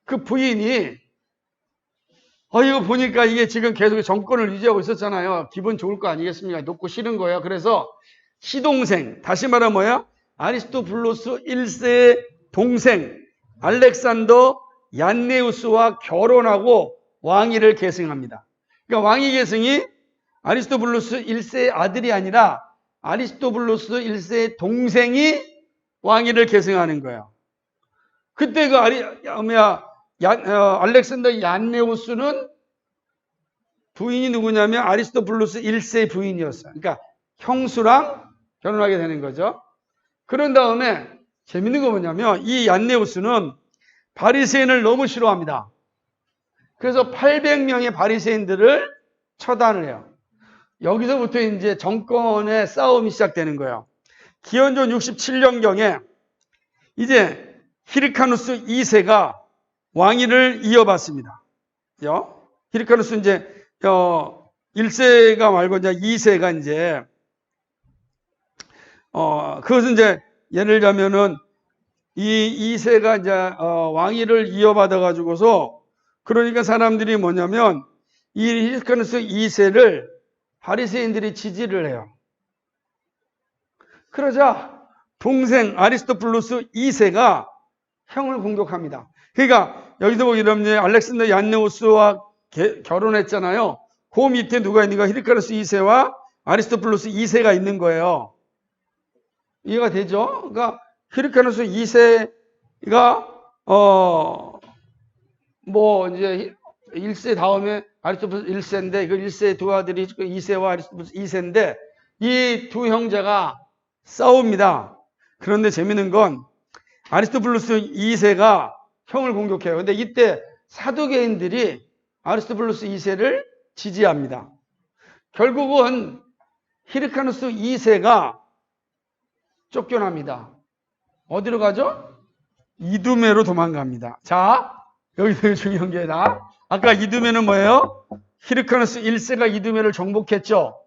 그 부인이 이거 보니까 이게 지금 계속 정권을 유지하고 있었잖아요. 기분 좋을 거 아니겠습니까? 높고 싫은 거예요. 그래서 시동생, 다시 말하면 뭐야? 아리스토블루스 1세의 동생 알렉산더 얀네우스와 결혼하고 왕위를 계승합니다. 그러니까 왕위 계승이 아리스토블루스 1세의 아들이 아니라 아리스토블루스 1세의 동생이 왕위를 계승하는 거예요. 그때 그 알렉산더 얀네우스는 부인이 누구냐면 아리스토블루스 1세의 부인이었어요. 그러니까 형수랑 결혼하게 되는 거죠. 그런 다음에 재밌는 거 뭐냐면 이 얀네우스는 바리새인을 너무 싫어합니다. 그래서 800명의 바리새인들을 처단을 해요. 여기서부터 이제 정권의 싸움이 시작되는 거예요. 기원전 67년경에 이제 히르카누스 2세가 왕위를 이어받습니다. 히르카누스 이제 1세가 말고 이제 2세가 이제 그것은 이제 예를 들자면은 이 2세가 이제 왕위를 이어받아 가지고서 그러니까 사람들이 뭐냐면 이 히르카누스 2세를 바리새인들이 지지를 해요. 그러자 동생 아리스토블루스 2세가 형을 공격합니다. 그러니까 여기서 보면 알렉산더 얀네우스와 결혼했잖아요. 그 밑에 누가 있는가? 히르카누스 2세와 아리스토블루스 2세가 있는 거예요. 이해가 되죠? 그러니까 히르카누스 2세가 뭐 이제 1세 다음에 아리스토블루스 1세인데 그 1세의 두 아들이 2세와 아리스토블루스 2세인데 이 두 형제가 싸웁니다. 그런데 재밌는 건 아리스토블루스 2세가 형을 공격해요. 근데 이때 사두개인들이 아리스토블루스 2세를 지지합니다. 결국은 히르카누스 2세가 쫓겨납니다. 어디로 가죠? 이두메로 도망갑니다. 자, 여기서 중요한 게다. 아까 이두메는 뭐예요? 히르카누스 1세가 이두메를 정복했죠.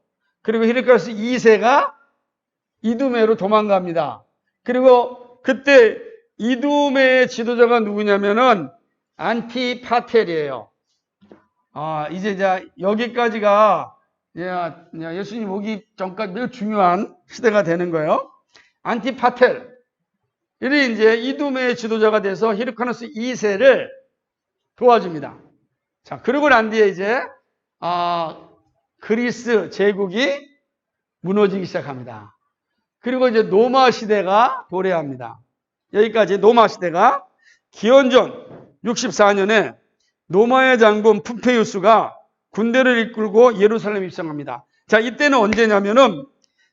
그리고 히르카누스 2세가 이두메로 도망갑니다. 그리고 그때 이두메의 지도자가 누구냐면은 안티파텔이에요. 이제 여기까지가 예수님 오기 전까지 매우 중요한 시대가 되는 거예요. 안티파텔이 이제 이두메의 지도자가 돼서 히르카누스 2세를 도와줍니다. 자, 그러고 난 뒤에 이제 그리스 제국이 무너지기 시작합니다. 그리고 이제 로마 시대가 도래합니다. 여기까지 로마 시대가 기원전 64년에 로마의 장군 푸페이우스가 군대를 이끌고 예루살렘에 입성합니다. 자, 이때는 언제냐면은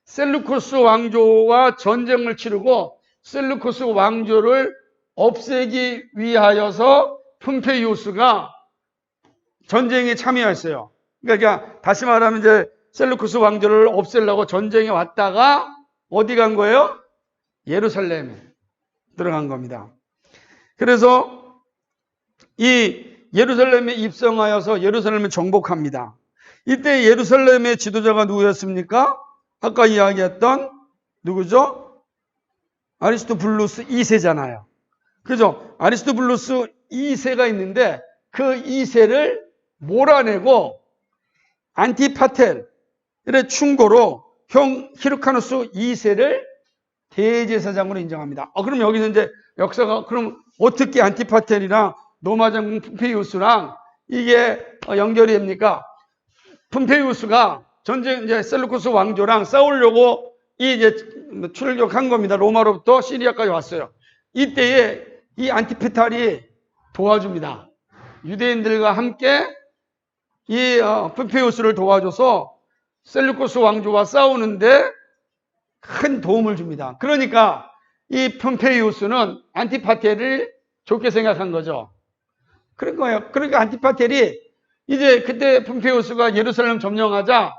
셀루코스 왕조와 전쟁을 치르고 셀루코스 왕조를 없애기 위하여서 푸페이우스가 전쟁에 참여했어요. 그러니까 다시 말하면 이제 셀루코스 왕조를 없애려고 전쟁에 왔다가 어디 간 거예요? 예루살렘에 들어간 겁니다. 그래서 이 예루살렘에 입성하여서 예루살렘을 정복합니다. 이때 예루살렘의 지도자가 누구였습니까? 아까 이야기했던 누구죠? 아리스토블루스 2세잖아요. 그죠? 아리스토블루스 2세가 있는데 그 2세를 몰아내고 안티파텔의 충고로 형 히르카누스 2세를 대제사장으로 인정합니다. 그럼 여기서 이제 역사가 그럼 어떻게 안티파텔이랑 로마 장군 푸페이우스랑 이게 연결이 됩니까? 푸페이우스가 전쟁 이제 셀루코스 왕조랑 싸우려고 이제 출격한 겁니다. 로마로부터 시리아까지 왔어요. 이때에 이 안티파텔이 도와줍니다. 유대인들과 함께 이 푸페이우스를 도와줘서 셀루코스 왕조와 싸우는데 큰 도움을 줍니다. 그러니까 이 푸페이우스는 안티파텔을 좋게 생각한 거죠. 그런 거예요. 그러니까 안티파텔이 이제 그때 푸페이우스가 예루살렘 점령하자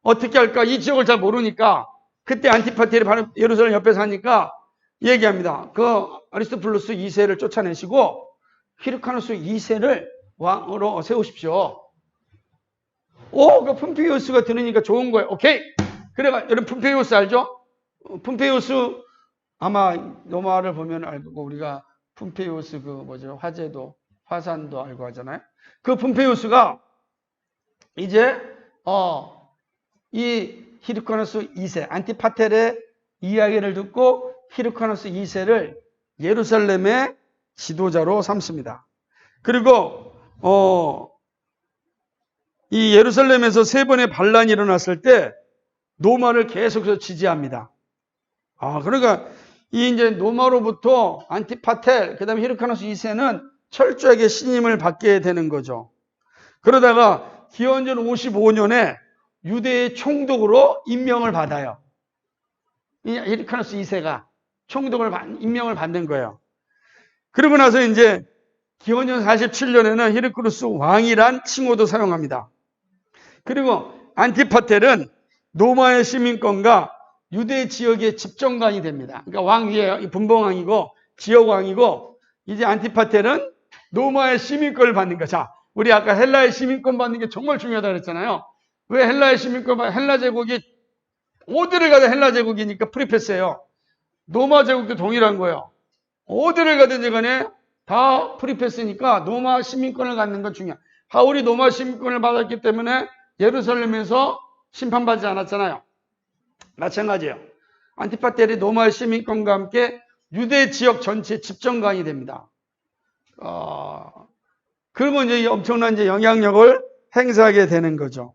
어떻게 할까? 이 지역을 잘 모르니까 그때 안티파텔이 바로 예루살렘 옆에 사니까 얘기합니다. 그 아리스토블루스 2세를 쫓아내시고 히르카누스 2세를 왕으로 세우십시오. 그 푸페이우스가 들으니까 좋은 거예요. 오케이. 그래가 여러분 푸페이우스 알죠? 푸페이우스 아마 로마를 보면 알고 우리가 푸페이우스 그 뭐죠? 화산도 알고 하잖아요. 그 푸페이우스가 이제 이 히르카누스 2세 안티파텔의 이야기를 듣고 히르카누스 2세를 예루살렘에 지도자로 삼습니다. 그리고 이 예루살렘에서 3번의 반란이 일어났을 때 노마를 계속해서 지지합니다. 그러니까 이 이제 노마로부터 안티파텔, 그다음에 히르카노스 2세는 철저하게 신임을 받게 되는 거죠. 그러다가 기원전 55년에 유대의 총독으로 임명을 받아요. 이 히르카노스 2세가 임명을 받는 거예요. 그러고 나서 이제 기원전 47년에는 히르크루스 왕이란 칭호도 사용합니다. 그리고 안티파텔은 로마의 시민권과 유대 지역의 집정관이 됩니다. 그러니까 왕 위에 분봉왕이고 지역왕이고, 이제 안티파텔은 로마의 시민권을 받는 거. 자, 우리 아까 헬라의 시민권 받는 게 정말 중요하다고 그랬잖아요. 왜 헬라의 시민권 헬라 제국이 어디를 가든 헬라 제국이니까 프리패스예요. 로마 제국도 동일한 거예요. 어디를 가든지 간에 다 프리패스니까 로마 시민권을 갖는 건 중요해요. 바울이 로마 시민권을 받았기 때문에 예루살렘에서 심판받지 않았잖아요. 마찬가지예요. 안티파텔이 로마의 시민권과 함께 유대 지역 전체 집정관이 됩니다. 그리고 이제 엄청난 이제 영향력을 행사하게 되는 거죠.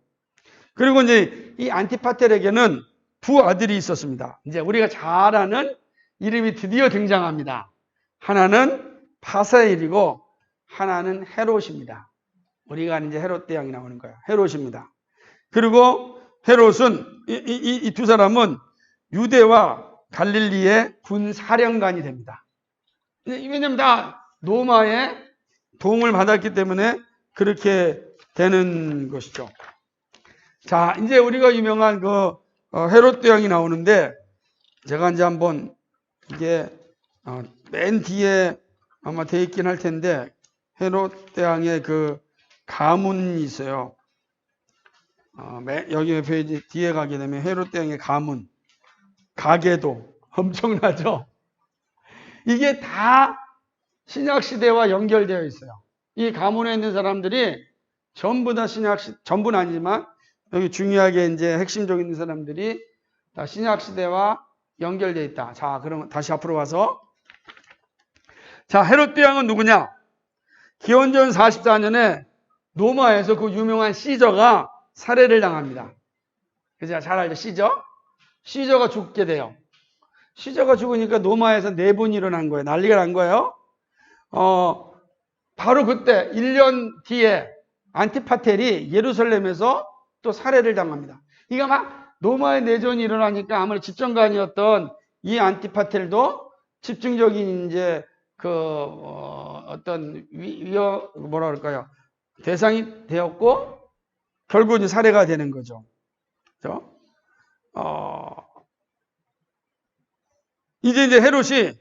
그리고 이제 이 안티파텔에게는 2 아들이 있었습니다. 이제 우리가 잘 아는 이름이 드디어 등장합니다. 하나는 파사엘이고 하나는 헤롯입니다. 우리가 아는 이제 헤롯 대왕이 나오는 거예요. 헤롯입니다. 그리고 헤롯은 이 2 사람은 유대와 갈릴리의 군 사령관이 됩니다. 왜냐면 다 로마의 도움을 받았기 때문에 그렇게 되는 것이죠. 자, 이제 우리가 유명한 그 헤롯 대왕이 나오는데, 제가 이제 한번 이게 맨 뒤에 아마 돼 있긴 할 텐데, 헤롯 대왕의 그 가문이 있어요. 여기 페이지 뒤에 가게 되면 헤롯 대왕의 가문, 가계도 엄청나죠. 이게 다 신약 시대와 연결되어 있어요. 이 가문에 있는 사람들이 전부 다 전부는 아니지만 여기 중요하게 이제 핵심적인 사람들이 다 신약 시대와 연결되어 있다. 자, 그럼 다시 앞으로 와서, 자, 헤롯 대왕은 누구냐? 기원전 44년에 로마에서 그 유명한 시저가 살해를 당합니다. 그죠? 잘 알죠? 시저가 죽게 돼요. 시저가 죽으니까 로마에서 내분이 일어난 거예요. 난리가 난 거예요. 바로 그때 1년 뒤에 안티파텔이 예루살렘에서 또 살해를 당합니다. 이거 막 로마의 내전이 일어나니까 아무래도 집정관이었던 이 안티파텔도 집중적인 이제 어떤 뭐라 그럴까요? 대상이 되었고 결국 이제 살해가 되는 거죠. 그렇죠? 이제 헤롯이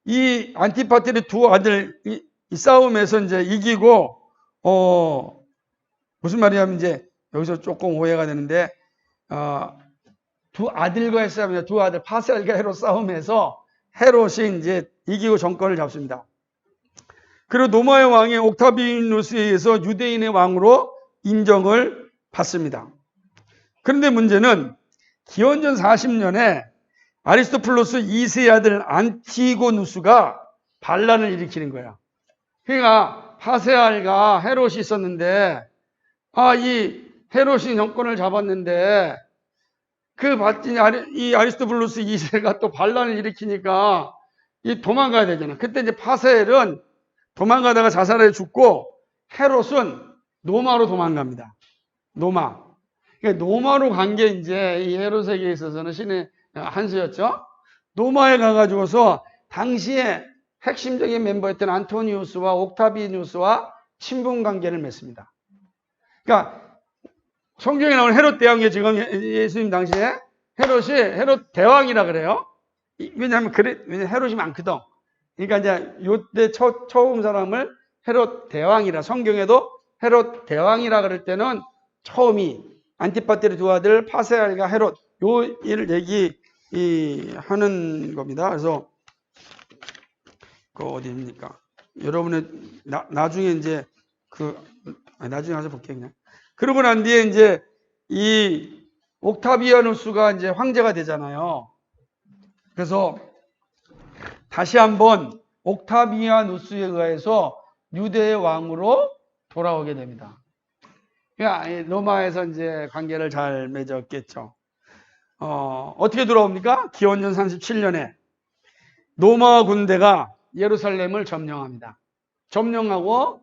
이 안티파텔의 2 아들 이 싸움에서 이제 이기고 무슨 말이냐면 이제 여기서 조금 오해가 되는데 2 아들과의 싸움이에요. 2 아들 파셀과 헤롯 싸움에서 헤롯이 이제 이기고 정권을 잡습니다. 그리고 로마의 왕인 옥타비누스에 의해서 유대인의 왕으로 인정을 받습니다. 그런데 문제는 기원전 40년에 아리스토플로스 2세의 아들 안티고누스가 반란을 일으키는 거야. 그러니까 파세알과 헤롯이 있었는데, 이 헤롯이 정권을 잡았는데, 이 아리스토블루스 2세가 또 반란을 일으키니까 도망가야 되잖아. 그때 이제 파세엘은 도망가다가 자살해 죽고, 헤롯은 로마로 도망갑니다. 그러니까 로마로 간 게 이제 이 헤롯에게 있어서는 신의 한 수였죠. 로마에 가가지고서 당시에 핵심적인 멤버였던 안토니우스와 옥타비누스와 친분 관계를 맺습니다. 그러니까 성경에 나오는 헤롯 대왕이 지금 예수님 당시에 헤롯 대왕이라 그래요. 왜냐하면 헤롯이 많거든. 그러니까 이제 요때 처음 사람을 헤롯 대왕이라, 성경에도 헤롯 대왕이라 그럴 때는 처음이 안티파텔의 2 아들 파세알과 헤롯, 요 일을 얘기하는 겁니다. 그래서 어디입니까? 여러분의 나중에 이제 나중에 가서 볼게요, 그냥. 그러고 난 뒤에 이제 이 옥타비아누스가 이제 황제가 되잖아요. 그래서 다시 한번 옥타비아누스에 의해서 유대의 왕으로 돌아오게 됩니다. 그러니까 로마에서 이제 관계를 잘 맺었겠죠. 어떻게 돌아옵니까? 기원전 37년에 로마 군대가 예루살렘을 점령합니다. 점령하고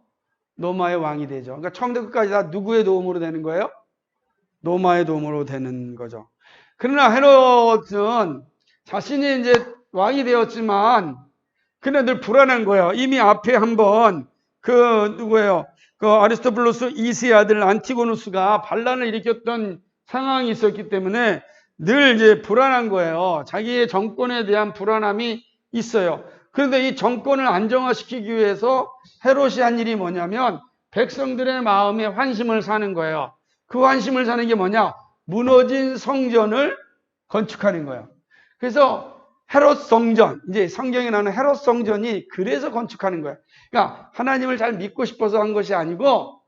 로마의 왕이 되죠. 그러니까 처음부터 끝까지 다 누구의 도움으로 되는 거예요? 로마의 도움으로 되는 거죠. 그러나 헤롯은 자신이 이제 왕이 되었지만 그는 늘 불안한 거예요. 이미 앞에 한번 누구예요? 아리스토블루스 2세의 아들 안티고누스가 반란을 일으켰던 상황이 있었기 때문에 늘 이제 불안한 거예요. 자기의 정권에 대한 불안함이 있어요. 그런데 이 정권을 안정화시키기 위해서 헤롯이 한 일이 뭐냐면 백성들의 마음에 환심을 사는 거예요. 그 환심을 사는 게 뭐냐? 무너진 성전을 건축하는 거예요. 그래서 헤롯 성전, 이제 성경에 나오는 헤롯 성전이 그래서 건축하는 거예요. 그러니까 하나님을 잘 믿고 싶어서 한 것이 아니고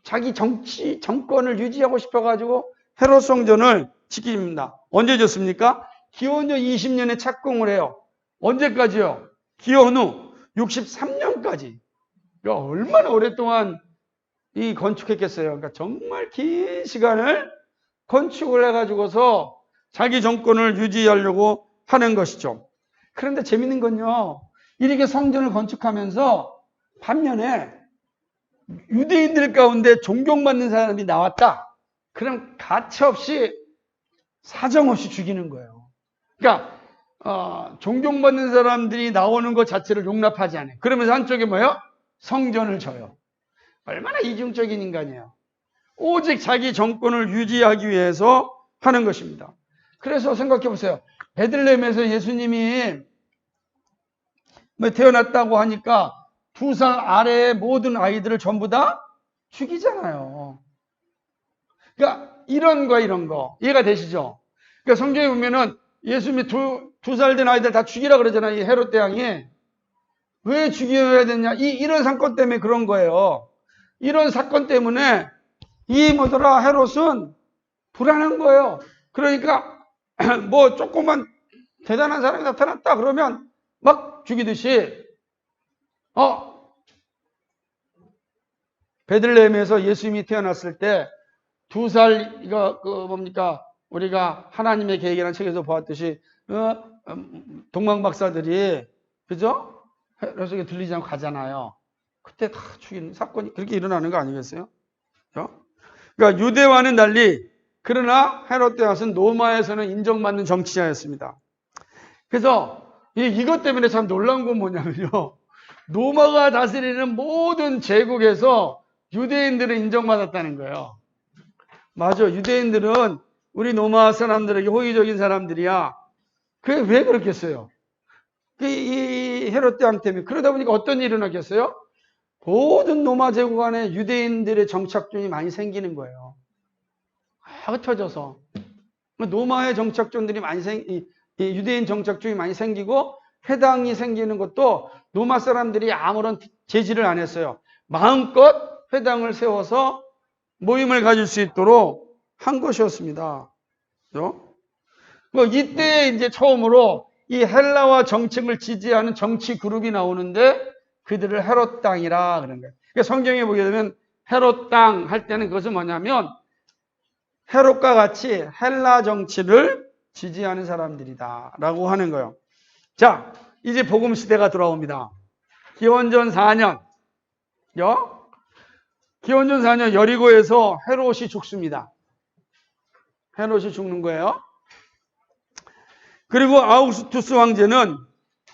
자기 정권을 유지하고 싶어가지고 헤롯 성전을 지킵니다. 언제 졌습니까? 기원전 20년에 착공을 해요. 언제까지요? 기원 후 63년까지. 그러니까 얼마나 오랫동안 이 건축했겠어요. 그러니까 정말 긴 시간을 건축을 해가지고서 자기 정권을 유지하려고 하는 것이죠. 그런데 재밌는 건요, 이렇게 성전을 건축하면서 반면에 유대인들 가운데 존경받는 사람이 나왔다. 그럼 가차없이 사정없이 죽이는 거예요. 그러니까 존경받는 사람들이 나오는 것 자체를 용납하지 않아요. 그러면서 한쪽에 뭐예요? 성전을 져요. 얼마나 이중적인 인간이에요. 오직 자기 정권을 유지하기 위해서 하는 것입니다. 그래서 생각해 보세요. 베들레헴에서 예수님이 태어났다고 하니까 2살 아래의 모든 아이들을 전부 다 죽이잖아요. 그러니까 이런 거 이해가 되시죠? 그러니까 성경에 보면은 예수님이 2살 된 아이들 다 죽이라 그러잖아요. 이 헤롯 대왕이. 왜 죽여야 되냐? 이런 사건 때문에 그런 거예요. 이런 사건 때문에 헤롯은 불안한 거예요. 그러니까 뭐 조그만 대단한 사람이 나타났다 그러면 막 죽이듯이 베들레헴에서 예수님이 태어났을 때 2살 우리가 하나님의 계획이라는 책에서 보았듯이 동방박사들이 그죠? 헤롯에게 들리지 않고 가잖아요. 그때 다 죽이는 사건이 그렇게 일어나는 거 아니겠어요? 그러니까 유대와는 달리 그러나 헤롯 대왕은 로마에서는 인정받는 정치자였습니다. 그래서 이것 때문에 참 놀라운 건 뭐냐면요. 로마가 다스리는 모든 제국에서 유대인들은 인정받았다는 거예요. 맞아. 유대인들은 우리 로마 사람들에게 호의적인 사람들이야. 그게 왜 그렇겠어요? 이 헤롯 대왕 때문에. 그러다 보니까 어떤 일이 일어나겠어요? 모든 로마 제국 안에 유대인들의 정착촌이 많이 생기는 거예요. 흩어져서. 로마의 정착촌들이 유대인 정착촌이 많이 생기고 회당이 생기는 것도 로마 사람들이 아무런 제지를 안 했어요. 마음껏 회당을 세워서 모임을 가질 수 있도록 한 것이었습니다. 이때 이제 처음으로 이 헬라와 정책을 지지하는 정치 그룹이 나오는데 그들을 헤롯 당이라 그런 거예요. 그러니까 성경에 보게 되면 헤롯 당 할 때는 그것은 뭐냐면 헤롯과 같이 헬라 정치를 지지하는 사람들이다 라고 하는 거예요. 자, 이제 복음 시대가 돌아옵니다. 기원전 4년 여리고에서 헤롯이 죽습니다. 헤롯이 죽는 거예요. 그리고 아우구스투스 황제는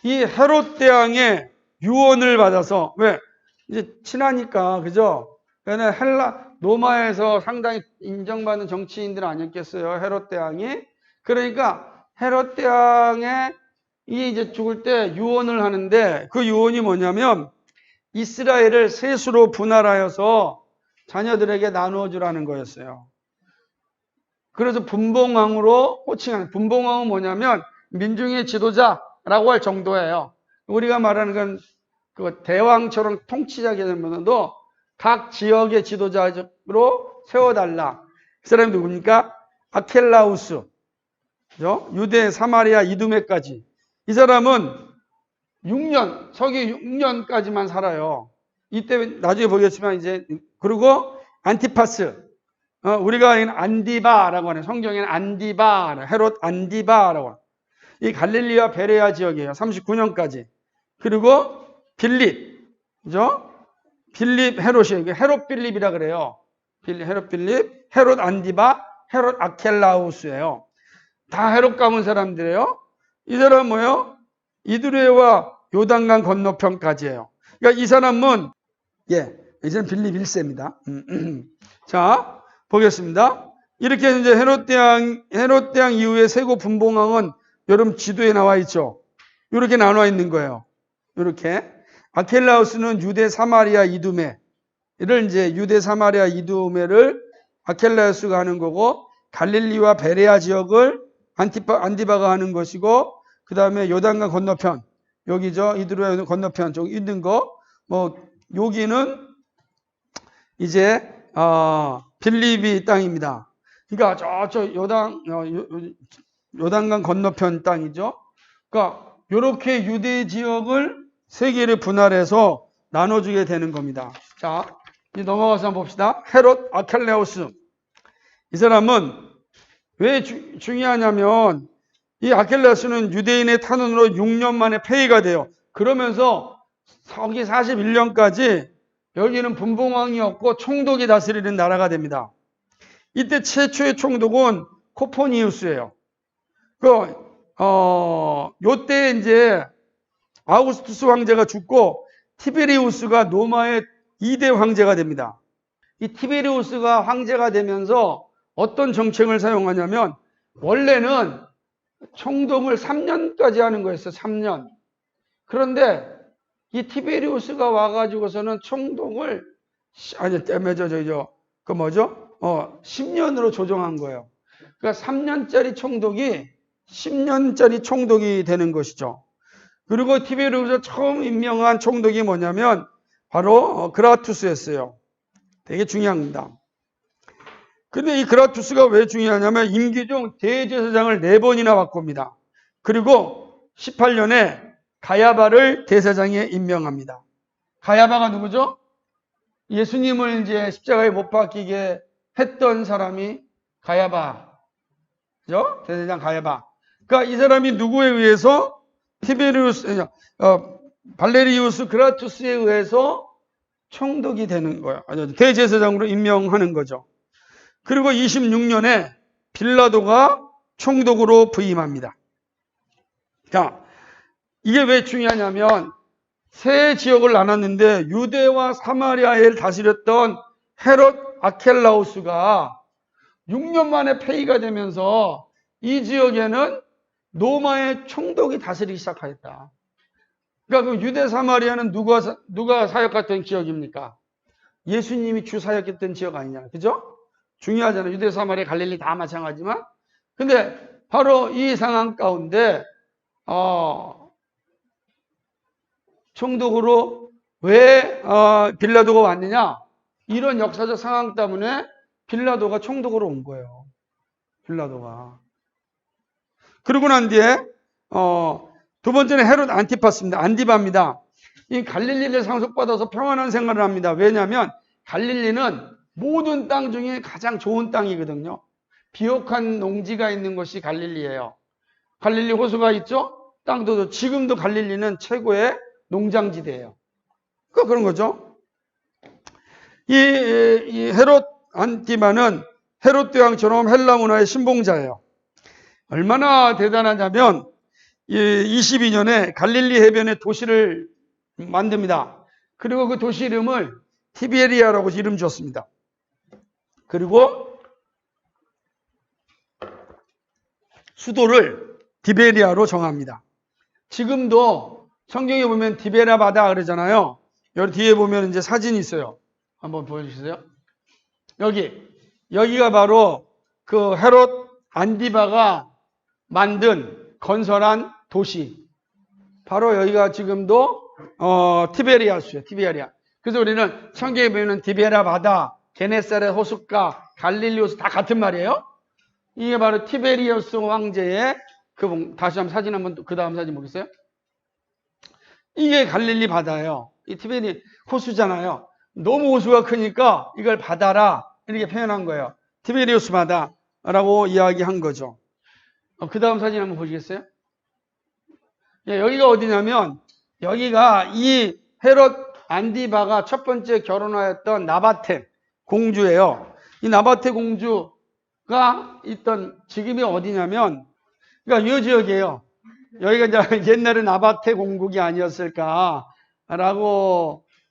이 헤롯 대왕의 유언을 받아서 왜? 이제 친하니까 그죠? 그러니까 로마에서 상당히 인정받는 정치인들 아니었겠어요? 헤롯 대왕이. 그러니까 헤롯 대왕이 이제 죽을 때 유언을 하는데 그 유언이 뭐냐면 이스라엘을 셋으로 분할하여서 자녀들에게 나누어 주라는 거였어요. 그래서 분봉왕으로 호칭하는, 분봉왕은 뭐냐면 민중의 지도자라고 할 정도예요. 우리가 말하는 건 그 대왕처럼 통치자 개념보다도 각 지역의 지도자로 세워달라. 그 사람이 누굽니까? 아켈라우스. 그죠? 유대, 사마리아, 이두메까지. 이 사람은 6년, 서기 6년까지만 살아요. 이때 나중에 보겠지만 이제 그리고 안티파스, 우리가 안디바라고 하는 성경에는 안디바, 헤롯 안디바라고 하는 이 갈릴리와 베레아 지역이에요. 39년까지. 그리고 빌립, 그죠? 빌립 헤롯이에요. 헤롯 빌립이라 그래요. 헤롯 빌립, 헤롯 안디바, 헤롯 아켈라우스예요. 다 헤롯 가문 사람들이에요. 이 사람은 뭐예요? 이두레와 요단강 건너편까지예요. 그러니까 이 사람은 이제는 빌립 1세입니다. 자, 보겠습니다. 이렇게 이제 헤롯 대왕 이후에 세고 분봉왕은 여러분 지도에 나와 있죠. 이렇게 나눠 있는 거예요. 이렇게 아켈라우스는 유대 사마리아 이두메를 이제 유대 사마리아 이두메를 아켈라우스가 하는 거고 갈릴리와 베레아 지역을 안디바가 하는 것이고 그 다음에 요단강 건너편 여기죠. 이두레 건너편 쪽 있는 거 뭐 여기는 이제 빌립이 땅입니다. 그러니까 저 요단강 건너편 땅이죠. 그러니까 이렇게 유대 지역을 세 개를 분할해서 나눠주게 되는 겁니다. 자, 이제 넘어가서 한번 봅시다. 헤롯 아켈레우스. 이 사람은 왜 중요하냐면 이 아켈레우스는 유대인의 탄원으로 6년 만에 폐위가 돼요. 그러면서 서기 41년까지 여기는 분봉왕이었고 총독이 다스리는 나라가 됩니다. 이때 최초의 총독은 코포니우스예요. 요때 이제 아우구스투스 황제가 죽고 티베리우스가 로마의 2대 황제가 됩니다. 이 티베리우스가 황제가 되면서 어떤 정책을 사용하냐면 원래는 총독을 3년까지 하는 거였어요. 3년. 그런데 이 티베리우스가 와가지고서는 총독을 10년으로 조정한 거예요. 그러니까 3년짜리 총독이 10년짜리 총독이 되는 것이죠. 그리고 티베리우스가 처음 임명한 총독이 뭐냐면 바로 그라투스였어요. 되게 중요합니다. 근데 이 그라투스가 왜 중요하냐면 임기 중 대제사장을 4번이나 바꿉니다. 그리고 18년에 가야바를 대사장에 임명합니다. 가야바가 누구죠? 예수님을 이제 십자가에 못 박히게 했던 사람이 가야바. 그죠? 대사장 가야바. 그러니까 이 사람이 누구에 의해서 발레리우스 그라투스에 의해서 총독이 되는 거예요. 대제사장으로 임명하는 거죠. 그리고 26년에 빌라도가 총독으로 부임합니다. 자, 이게 왜 중요하냐면 세 지역을 나눴는데 유대와 사마리아를 다스렸던 헤롯 아켈라우스가 6년 만에 폐위가 되면서 이 지역에는 로마의 총독이 다스리기 시작하였다. 그러니까 그 유대 사마리아는 누가 사역했던 지역입니까? 예수님이 주 사역했던 지역 아니냐. 그죠? 중요하잖아요. 유대 사마리아 갈릴리 다 마찬가지지만. 근데 바로 이 상황 가운데 총독으로 왜 빌라도가 왔느냐? 이런 역사적 상황 때문에 빌라도가 총독으로 온 거예요. 빌라도가. 그러고 난 뒤에 두 번째는 헤롯 안티파스입니다. 안디바입니다. 이 갈릴리를 상속받아서 평안한 생활을 합니다. 왜냐하면 갈릴리는 모든 땅 중에 가장 좋은 땅이거든요. 비옥한 농지가 있는 것이 갈릴리예요. 갈릴리 호수가 있죠? 땅도 지금도 갈릴리는 최고의 농장지대예요. 그런 거죠. 이 헤롯 안티바는 헤롯 대왕처럼 헬라 문화의 신봉자예요. 얼마나 대단하냐면 22년에 갈릴리 해변에 도시를 만듭니다. 그리고 그 도시 이름을 티베리아라고 이름 지었습니다. 그리고 수도를 디베리아로 정합니다. 지금도 성경에 보면 디베라 바다 그러잖아요. 여기 뒤에 보면 이제 사진이 있어요. 한번 보여주세요. 여기가 바로 그 헤롯 안디바가 건설한 도시. 바로 여기가 지금도 티베리아수예요. 티베리아. 그래서 우리는 성경에 보면 디베라 바다, 게네사렛 호숫가, 갈릴리 호수 다 같은 말이에요. 이게 바로 티베리우스 황제의 다시 한번 사진 한번 그 다음 사진 보겠어요? 이게 갈릴리 바다예요. 이 티베리 호수잖아요. 너무 호수가 크니까 이걸 바다라 이렇게 표현한 거예요. 티베리우스 바다라고 이야기한 거죠. 그 다음 사진 한번 보시겠어요? 예, 여기가 어디냐면 여기가 이 헤롯 안디바가 첫 번째 결혼하였던 나바테 공주예요. 이 나바테 공주가 있던 지금이 어디냐면 그러니까 이 지역이에요. 여기가 이제 옛날에 나바테 공국이 아니었을까라고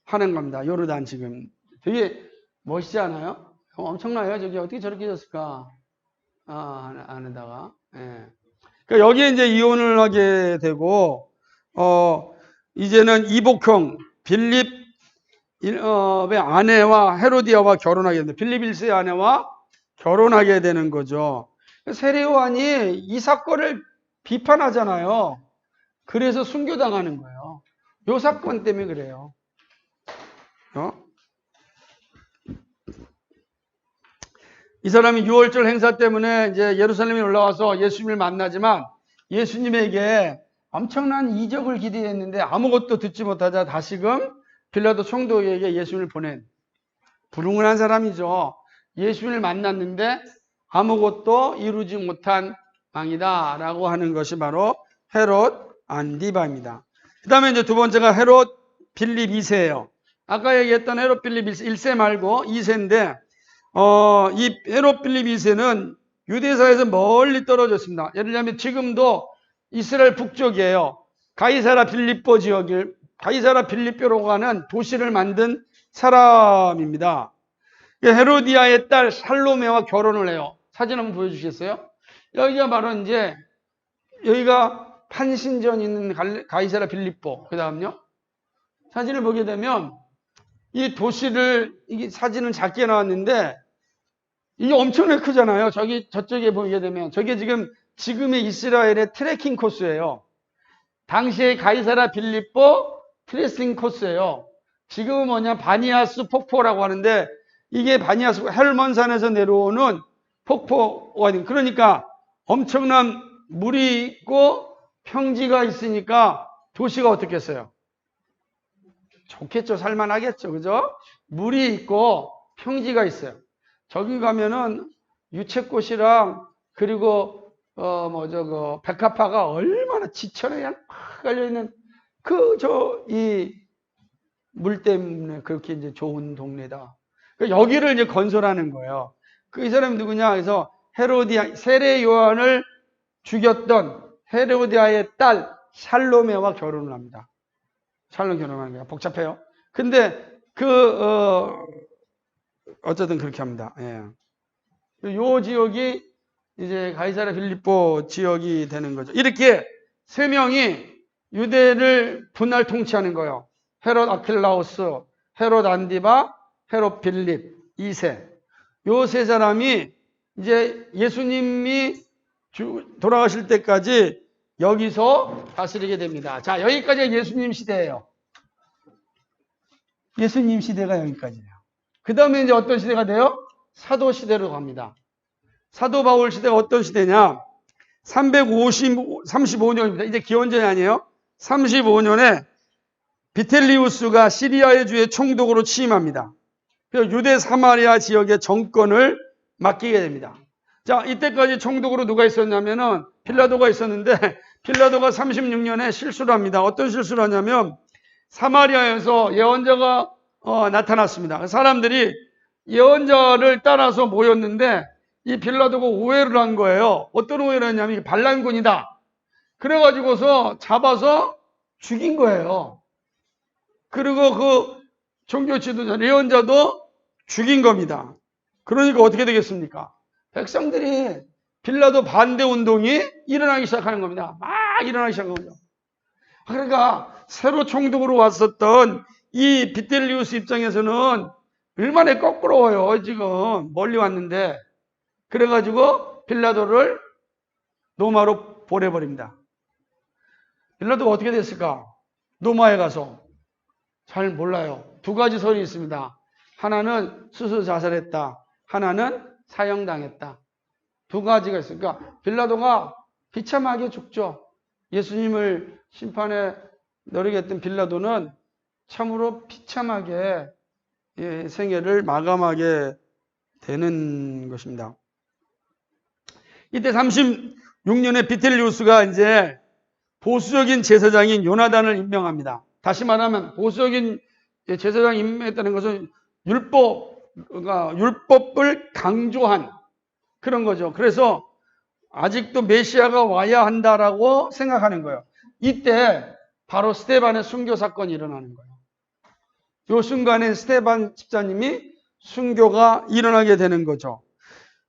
하는 겁니다. 요르단 지금 되게 멋있지 않아요? 엄청나요. 저기 어떻게 저렇게 졌을까? 안에다가. 예. 그러니까 여기에 이제 이혼을 하게 되고 이제는 이복형 빌립의 아내와 헤로디아와 결혼하게 됩니다. 빌립 1세의 아내와 결혼하게 되는 거죠. 세례 요한이 이 사건을 비판하잖아요. 그래서 순교당하는 거예요. 요 사건 때문에 그래요. 이 사람이 6월절 행사 때문에 이제 예루살렘에 올라와서 예수님을 만나지만 예수님에게 엄청난 이적을 기대했는데 아무것도 듣지 못하자 다시금 빌라도 총독에게 예수님을 보낸 불운한 사람이죠. 예수님을 만났는데 아무것도 이루지 못한 왕이다 라고 하는 것이 바로 헤롯 안디바입니다. 그 다음에 이제 두 번째가 헤롯 빌립 2세예요. 아까 얘기했던 헤롯 빌립 1세 말고 2세인데 이 헤롯 빌립 2세는 유대사에서 멀리 떨어졌습니다. 예를 들면 지금도 이스라엘 북쪽이에요. 가이사라 빌립보 지역을 가이사라 빌립보라고 하는 도시를 만든 사람입니다. 헤로디아의 딸 살로메와 결혼을 해요. 사진 한번 보여주시겠어요? 여기가 바로 이제 여기가 판신전 있는 가이사라 빌립보. 그 다음요. 사진을 보게 되면 이 도시를 이게 사진은 작게 나왔는데 이게 엄청나게 크잖아요. 저쪽에 보게 되면 저게 지금의 이스라엘의 트레킹 코스예요. 당시에 가이사라 빌립보 트레킹 코스예요. 지금은 뭐냐 바니아스 폭포라고 하는데 이게 바니아스 헬몬산에서 내려오는 폭포가 된 그러니까 엄청난 물이 있고 평지가 있으니까 도시가 어떻겠어요? 좋겠죠. 살만하겠죠. 그죠? 물이 있고 평지가 있어요. 저기 가면은 유채꽃이랑 그리고 백합화가 얼마나 지천에 그냥 팍 깔려있는 이 물 때문에 그렇게 이제 좋은 동네다. 그러니까 여기를 이제 건설하는 거예요. 이 사람이 누구냐? 그래서 세례 요한을 죽였던 헤로디아의 딸 살로메와 결혼을 합니다. 살로 결혼하는 거야. 복잡해요. 근데 어쨌든 그렇게 합니다. 예. 요 지역이 이제 가이사라 빌립보 지역이 되는 거죠. 이렇게 세 명이 유대를 분할 통치하는 거예요. 헤롯 아킬라우스, 헤롯 안디바, 헤롯 빌립 2세. 요 세 사람이 이제 예수님이 돌아가실 때까지 여기서 다스리게 됩니다. 자, 여기까지가 예수님 시대예요. 예수님 시대가 여기까지예요. 그 다음에 이제 어떤 시대가 돼요? 사도 시대로 갑니다. 사도 바울 시대가 어떤 시대냐? 35년입니다. 이제 기원전이 아니에요. 35년에 비텔리우스가 시리아의 주의 총독으로 취임합니다. 그래서 유대 사마리아 지역의 정권을 맡기게 됩니다. 자, 이때까지 총독으로 누가 있었냐면은 빌라도가 있었는데 빌라도가 36년에 실수를 합니다. 어떤 실수를 하냐면 사마리아에서 예언자가 나타났습니다. 사람들이 예언자를 따라서 모였는데 이 빌라도가 오해를 한 거예요. 어떤 오해를 했냐면 반란군이다. 그래가지고서 잡아서 죽인 거예요. 그리고 그 종교 지도자 예언자도 죽인 겁니다. 그러니까 어떻게 되겠습니까? 백성들이 빌라도 반대 운동이 일어나기 시작하는 겁니다. 막 일어나기 시작한 거죠. 그러니까 새로 총독으로 왔었던 이 비텔리우스 입장에서는 얼마나 거꾸로워요. 지금 멀리 왔는데. 그래가지고 빌라도를 로마로 보내버립니다. 빌라도가 어떻게 됐을까? 로마에 가서 잘 몰라요. 두 가지 설이 있습니다. 하나는 스스로 자살했다. 하나는 사형당했다. 두 가지가 있으니까 빌라도가 비참하게 죽죠. 예수님을 심판에 노리게 했던 빌라도는 참으로 비참하게 생애를 마감하게 되는 것입니다. 이때 36년에 비텔리우스가 이제 보수적인 제사장인 요나단을 임명합니다. 다시 말하면 보수적인 제사장 임명했다는 것은 율법을 강조한 그런 거죠. 그래서 아직도 메시아가 와야 한다라고 생각하는 거예요. 이때 바로 스데반의 순교 사건이 일어나는 거예요. 이 순간에 스데반 집사님이 순교가 일어나게 되는 거죠.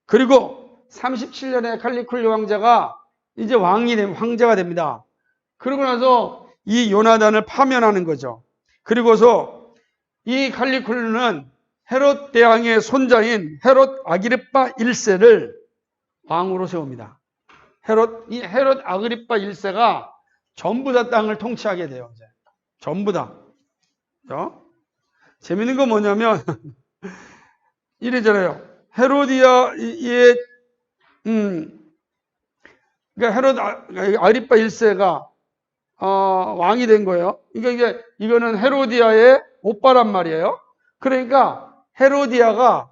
그리고 37년에 칼리굴리 왕자가 이제 황제가 됩니다. 그러고 나서 이 요나단을 파면하는 거죠. 그리고서 이 칼리굴리는 헤롯 대왕의 손자인 헤롯 아그리파 1세를 왕으로 세웁니다. 헤롯 아그리파 1세가 전부 다 땅을 통치하게 돼요. 이제. 전부 다. 재밌는 건 뭐냐면 이래잖아요. 헤로디아의 그러니까 헤롯 아그리파 1세가 왕이 된 거예요. 그러니까 이거는 헤로디아의 오빠란 말이에요. 그러니까 헤로디아가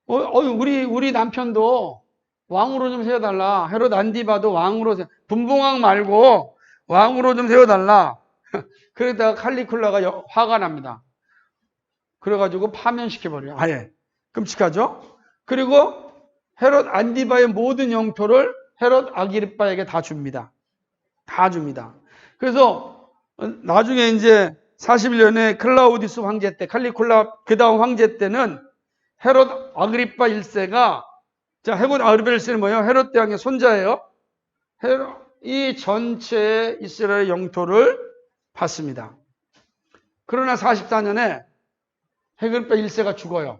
우리 남편도 왕으로 좀 세워달라. 헤롯 안디바도 왕으로 분봉왕 말고 왕으로 좀 세워달라. 그러다가 칼리굴라가 화가 납니다. 그래가지고 파면시켜버려요. 아예. 끔찍하죠? 그리고 헤롯 안디바의 모든 영토를 헤롯 아그리파에게 다 줍니다. 다 줍니다. 그래서 나중에 이제 41년에 클라우디스 황제 때, 칼리굴라 그 다음 황제 때는 헤롯 아그리파 1세가 헤롯 아그리파 1세는 뭐예요? 헤롯 대왕의 손자예요. 이 전체 이스라엘 영토를 받습니다. 그러나 44년에 아그리파 1세가 죽어요.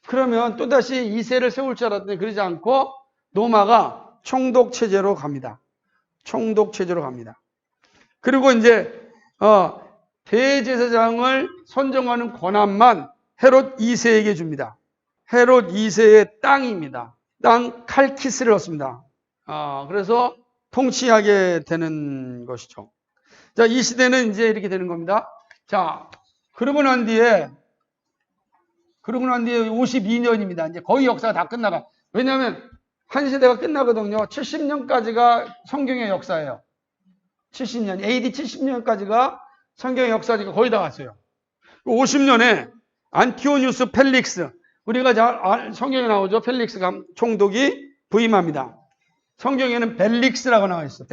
그러면 또다시 2세를 세울 줄 알았더니 그러지 않고 로마가 총독체제로 갑니다. 총독체제로 갑니다. 그리고 이제 대제사장을 선정하는 권한만 헤롯 2세에게 줍니다. 헤롯 2세의 땅입니다. 땅 칼키스를 얻습니다. 그래서 통치하게 되는 것이죠. 자, 이 시대는 이제 이렇게 되는 겁니다. 자, 그러고 난 뒤에 52년입니다. 이제 거의 역사가 다 끝나가. 왜냐하면 한 시대가 끝나거든요. 70년까지가 성경의 역사예요. 70년, AD 70년까지가 성경의 역사니까 거의 다 갔어요. 50년에 안티오니우스 펠릭스, 우리가 성경에 나오죠. 펠릭스 총독이 부임합니다. 성경에는 벨릭스라고 나와 있어.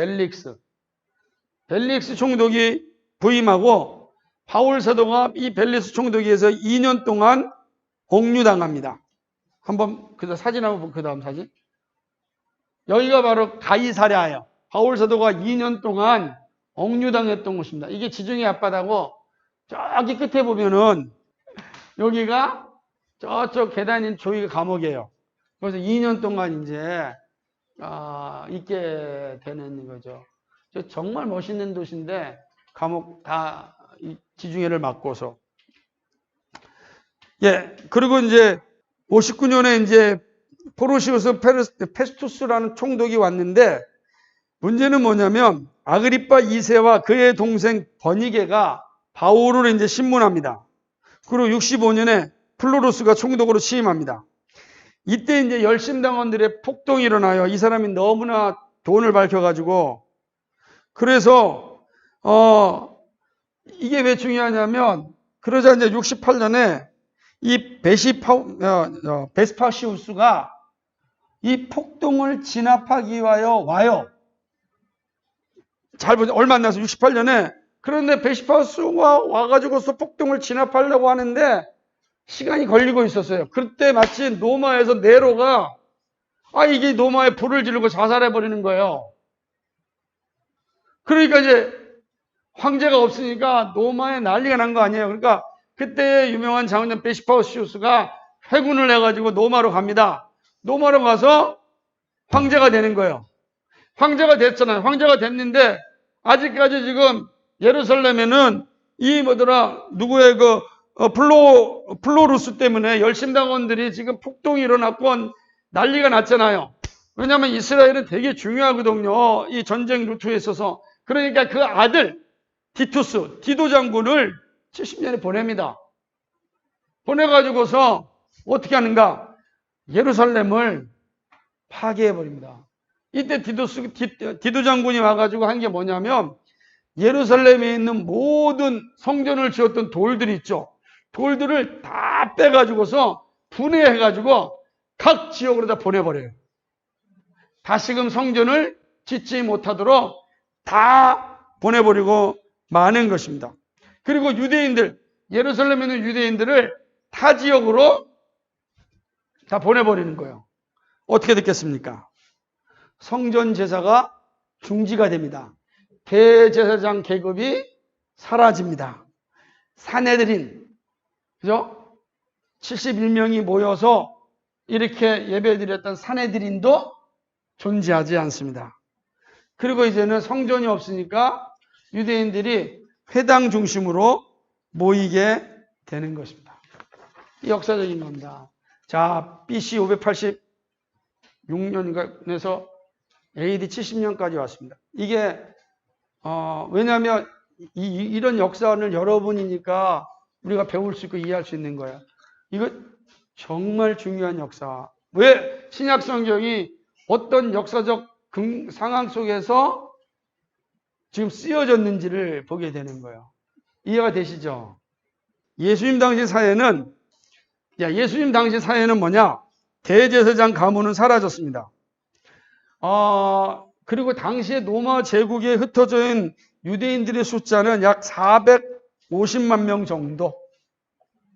벨릭스 총독이 부임하고 바울 사도가 이 벨릭스 총독에서 2년 동안 옥류당합니다. 한번 그 사진 한번 그 다음 사진. 여기가 바로 가이사랴예요. 바울 사도가 2년 동안 옥류당했던 곳입니다. 이게 지중해 앞바다고 저기 끝에 보면은 여기가 저쪽 계단인 저기가 감옥이에요. 그래서 2년 동안 이제 있게 되는 거죠. 정말 멋있는 도시인데 감옥 다 지중해를 막고서. 예, 그리고 이제 59년에 이제 포르시우스 페스투스라는 총독이 왔는데 문제는 뭐냐면 아그리파 2세와 그의 동생 버니게가 바울을 이제 신문합니다. 그리고 65년에 플로루스가 총독으로 취임합니다. 이때 이제 열심당원들의 폭동이 일어나요. 이 사람이 너무나 돈을 밝혀가지고. 그래서 이게 왜 중요하냐면 그러자 이제 68년에 이 베스파시우스가 이 폭동을 진압하기 위하여 와요. 잘 보세요. 얼마 안 나서 68년에. 그런데 베스파시우스가 와가지고서 폭동을 진압하려고 하는데 시간이 걸리고 있었어요. 그때 마침 로마에서 네로가 이게 로마에 불을 지르고 자살해버리는 거예요. 그러니까 이제 황제가 없으니까 로마에 난리가 난 거 아니에요. 그러니까 그때 유명한 장군 베스파시우스가 회군을 해가지고 로마로 갑니다. 로마로 가서 황제가 되는 거예요. 황제가 됐잖아요. 황제가 됐는데 아직까지 지금 예루살렘에는 누구의 플로루스 때문에 열심당원들이 지금 폭동이 일어났고 난리가 났잖아요. 왜냐하면 이스라엘은 되게 중요하거든요. 이 전쟁 루트에 있어서. 그러니까 그 아들 티투스, 디도 장군을 70년에 보냅니다. 보내가지고서 어떻게 하는가? 예루살렘을 파괴해버립니다. 이때 디도 장군이 와가지고 한 게 뭐냐면 예루살렘에 있는 모든 성전을 지었던 돌들이 있죠. 돌들을 다 빼가지고서 분해해가지고 각 지역으로 다 보내버려요. 다시금 성전을 짓지 못하도록 다 보내버리고 마는 것입니다. 그리고 유대인들, 예루살렘에 있는 유대인들을 타 지역으로 다 보내버리는 거예요. 어떻게 됐겠습니까? 성전 제사가 중지가 됩니다. 대제사장 계급이 사라집니다. 산헤드린, 그죠? 71명이 모여서 이렇게 예배드렸던 산헤드린도 존재하지 않습니다. 그리고 이제는 성전이 없으니까 유대인들이 회당 중심으로 모이게 되는 것입니다. 이 역사적인 겁니다. 자, BC 586년에서 AD 70년까지 왔습니다. 이게 왜냐하면 이런 역사를 여러분이니까 우리가 배울 수 있고 이해할 수 있는 거예요. 이거 정말 중요한 역사. 왜 신약 성경이 어떤 역사적 상황 속에서 지금 쓰여졌는지를 보게 되는 거예요. 이해가 되시죠? 예수님 당시 사회는 뭐냐? 대제사장 가문은 사라졌습니다. 그리고 당시에 로마 제국에 흩어져 있는 유대인들의 숫자는 약 450만 명 정도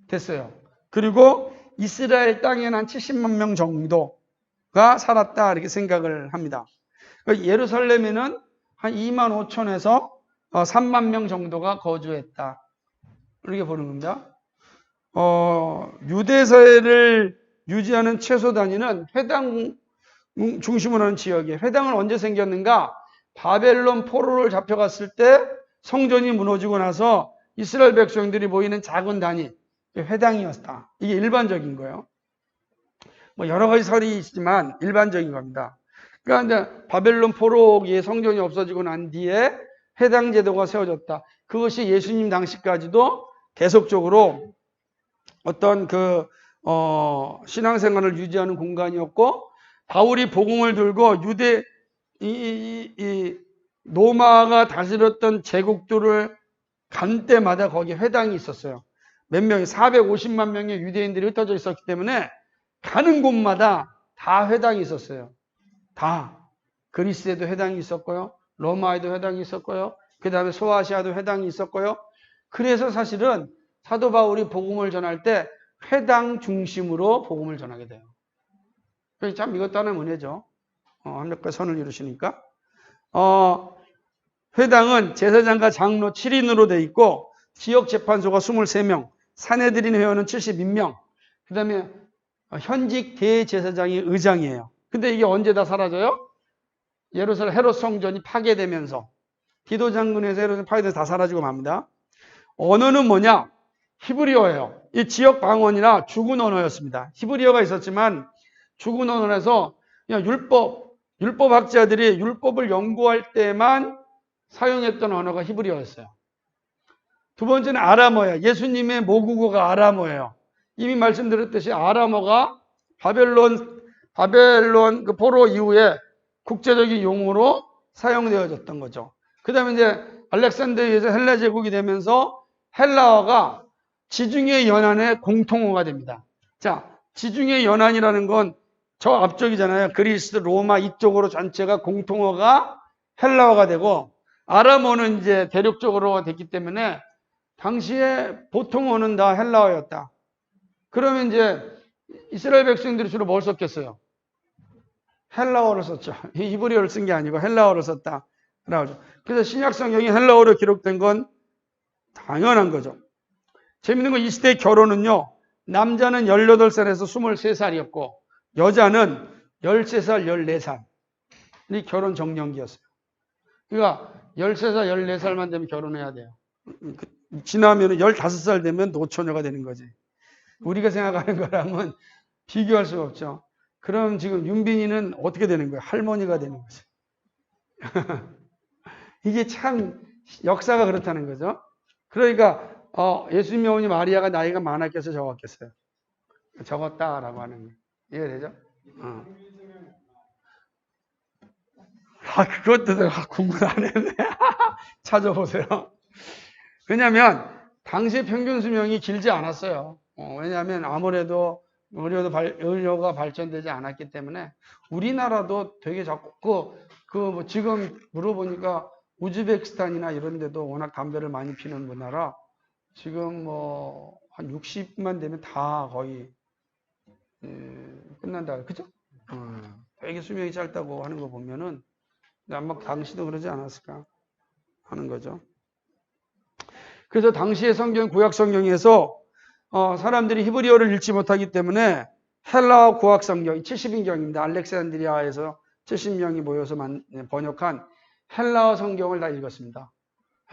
됐어요. 그리고 이스라엘 땅에는 한 70만 명 정도가 살았다 이렇게 생각을 합니다. 예루살렘에는 한 2만 5천에서 3만 명 정도가 거주했다 이렇게 보는 겁니다. 유대사회를 유지하는 최소 단위는 회당 중심으로 하는 지역이에요. 회당은 언제 생겼는가? 바벨론 포로를 잡혀갔을 때 성전이 무너지고 나서 이스라엘 백성들이 모이는 작은 단위, 회당이었다. 이게 일반적인 거예요. 뭐 여러 가지 설이 있지만 일반적인 겁니다. 그러니까 이제 바벨론 포로기에 성전이 없어지고 난 뒤에 회당 제도가 세워졌다. 그것이 예수님 당시까지도 계속적으로 어떤 신앙생활을 유지하는 공간이었고, 바울이 복음을 들고 로마가 다스렸던 제국들을 간 때마다 거기에 회당이 있었어요. 몇 명이 450만 명의 유대인들이 흩어져 있었기 때문에 가는 곳마다 다 회당이 있었어요. 다. 그리스에도 회당이 있었고요. 로마에도 회당이 있었고요. 그 다음에 소아시아도 회당이 있었고요. 그래서 사실은 사도 바울이 복음을 전할 때 회당 중심으로 복음을 전하게 돼요. 참 이것도 하나의 은혜죠. 합력과 선을 이루시니까. 회당은 제사장과 장로 7인으로 되어 있고 지역 재판소가 23명, 산헤드린 회원은 72명, 그 다음에 현직 대제사장이 의장이에요. 근데 이게 언제 다 사라져요? 예루살렘 헤롯 성전이 파괴되면서, 디도 장군에서 예루살렘 파괴돼서 다 사라지고 맙니다. 언어는 뭐냐? 히브리어예요. 이 지역 방언이나 죽은 언어였습니다. 히브리어가 있었지만 죽은 언어라서 그냥 율법학자들이 율법을 연구할 때만 사용했던 언어가 히브리어였어요. 두 번째는 아람어예요. 예수님의 모국어가 아람어예요. 이미 말씀드렸듯이 아람어가 바벨론 그 포로 이후에 국제적인 용어로 사용되어졌던 거죠. 그 다음에 이제 알렉산드리아에서 헬라 제국이 되면서 헬라어가 지중해 연안의 공통어가 됩니다. 자, 지중해 연안이라는 건 저 앞쪽이잖아요. 그리스, 로마 이쪽으로 전체가 공통어가 헬라어가 되고, 아람어는 이제 대륙적으로 됐기 때문에 당시에 보통어는 다 헬라어였다. 그러면 이제 이스라엘 백성들이 주로 뭘 썼겠어요? 헬라어를 썼죠. 히브리어를 쓴 게 아니고 헬라어를 썼다. 그래서 신약 성경이 헬라어로 기록된 건 당연한 거죠. 재밌는 건 이 시대의 결혼은요, 남자는 18살에서 23살이었고 여자는 13살, 14살 이 결혼 정년기였어요. 그러니까 13살, 14살만 되면 결혼해야 돼요. 지나면 15살 되면 노처녀가 되는 거지. 우리가 생각하는 거랑은 비교할 수가 없죠. 그럼 지금 윤빈이는 어떻게 되는 거예요? 할머니가 되는 거죠. 이게 참 역사가 그렇다는 거죠. 그러니까 예수님이 어머니 마리아가 나이가 많았겠어요, 적었겠어요? 적었다라고 하는 거예요. 이해되죠? 그것도 공부를 안 했네. 찾아보세요. 왜냐하면 당시의 평균 수명이 길지 않았어요. 왜냐하면 아무래도 의료가 발전되지 않았기 때문에 우리나라도 되게 자꾸 뭐 지금 물어보니까 우즈베키스탄이나 이런 데도 워낙 담배를 많이 피는 문화라 지금 뭐 한 60만 되면 다 거의 끝난다. 그죠? 되게 수명이 짧다고 하는 거 보면은 아마 당시도 그러지 않았을까 하는 거죠. 그래서 당시의 성경, 구약 성경에서 사람들이 히브리어를 읽지 못하기 때문에 헬라어 구약 성경, 70인경입니다. 알렉산드리아에서 70명이 모여서 번역한 헬라어 성경을 다 읽었습니다.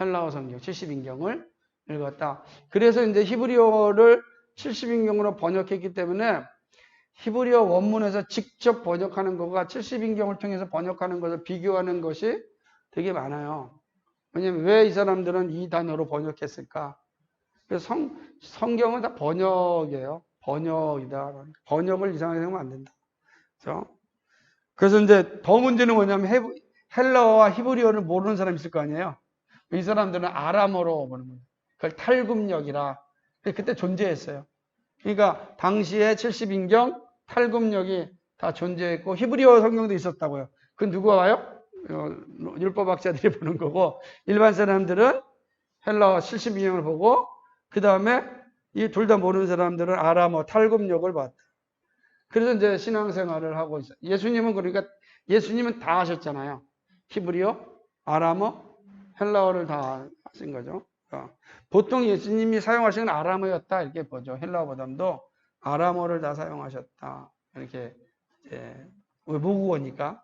헬라어 성경, 70인경을 읽었다. 그래서 이제 히브리어를 70인경으로 번역했기 때문에 히브리어 원문에서 직접 번역하는 것과 70인경을 통해서 번역하는 것을 비교하는 것이 되게 많아요. 왜냐면 왜 이 사람들은 이 단어로 번역했을까? 그래서 성경은 다 번역이에요. 번역이다. 번역을 이상하게 생각하면 안 된다. 그렇죠? 그래서 이제 더 문제는 뭐냐면 헬라어와 히브리어를 모르는 사람이 있을 거 아니에요. 이 사람들은 아람어로 보는 거예요. 그걸 탈금력이라. 그때 존재했어요. 그러니까 당시에 70인경 탈금력이 다 존재했고 히브리어 성경도 있었다고요. 그건 누가 와요? 율법학자들이 보는 거고 일반 사람들은 헬라어 70인경을 보고 그 다음에 이 둘 다 모르는 사람들은 아람어 탈금력을 봤다. 그래서 이제 신앙생활을 하고 있어요. 예수님은 그러니까 예수님은 다 하셨잖아요. 히브리어, 아람어, 헬라어를 다 하신 거죠. 보통 예수님이 사용하시는 아람어였다 이렇게 보죠. 헬라어보다도 아람어를 다 사용하셨다 이렇게 왜 모국어니까.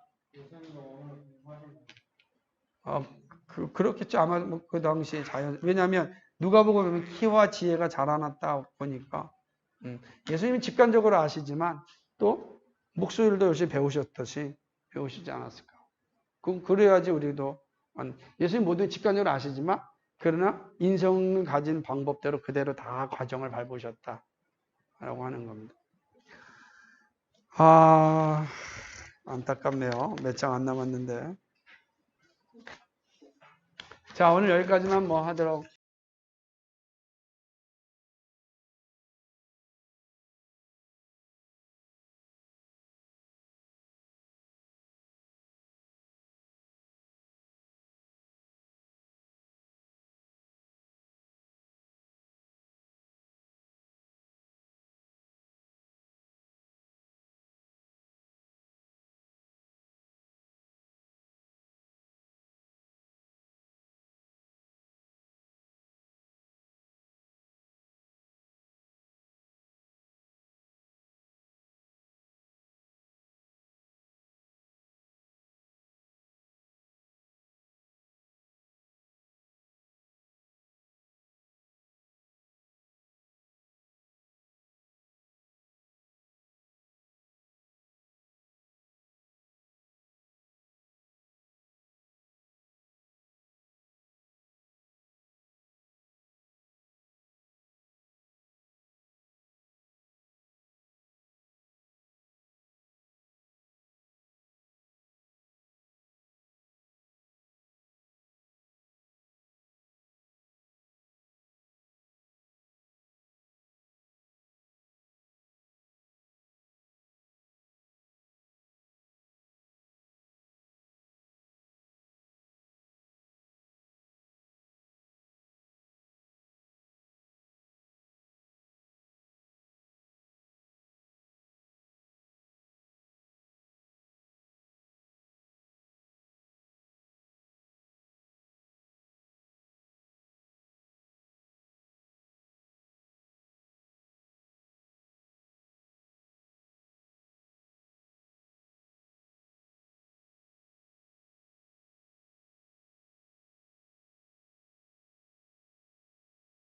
그렇겠죠. 아마 그 당시 왜냐하면 누가복음 보면 키와 지혜가 자라났다 보니까 예수님이 직관적으로 아시지만 또 목소리도 열심히 배우셨듯이 배우시지 않았을까. 그래야지 우리도 예수님 모두 직관적으로 아시지만 그러나 인성을 가진 방법대로 그대로 다 과정을 밟으셨다 라고 하는 겁니다. 안타깝네요. 몇 장 안 남았는데. 자, 오늘 여기까지만 하도록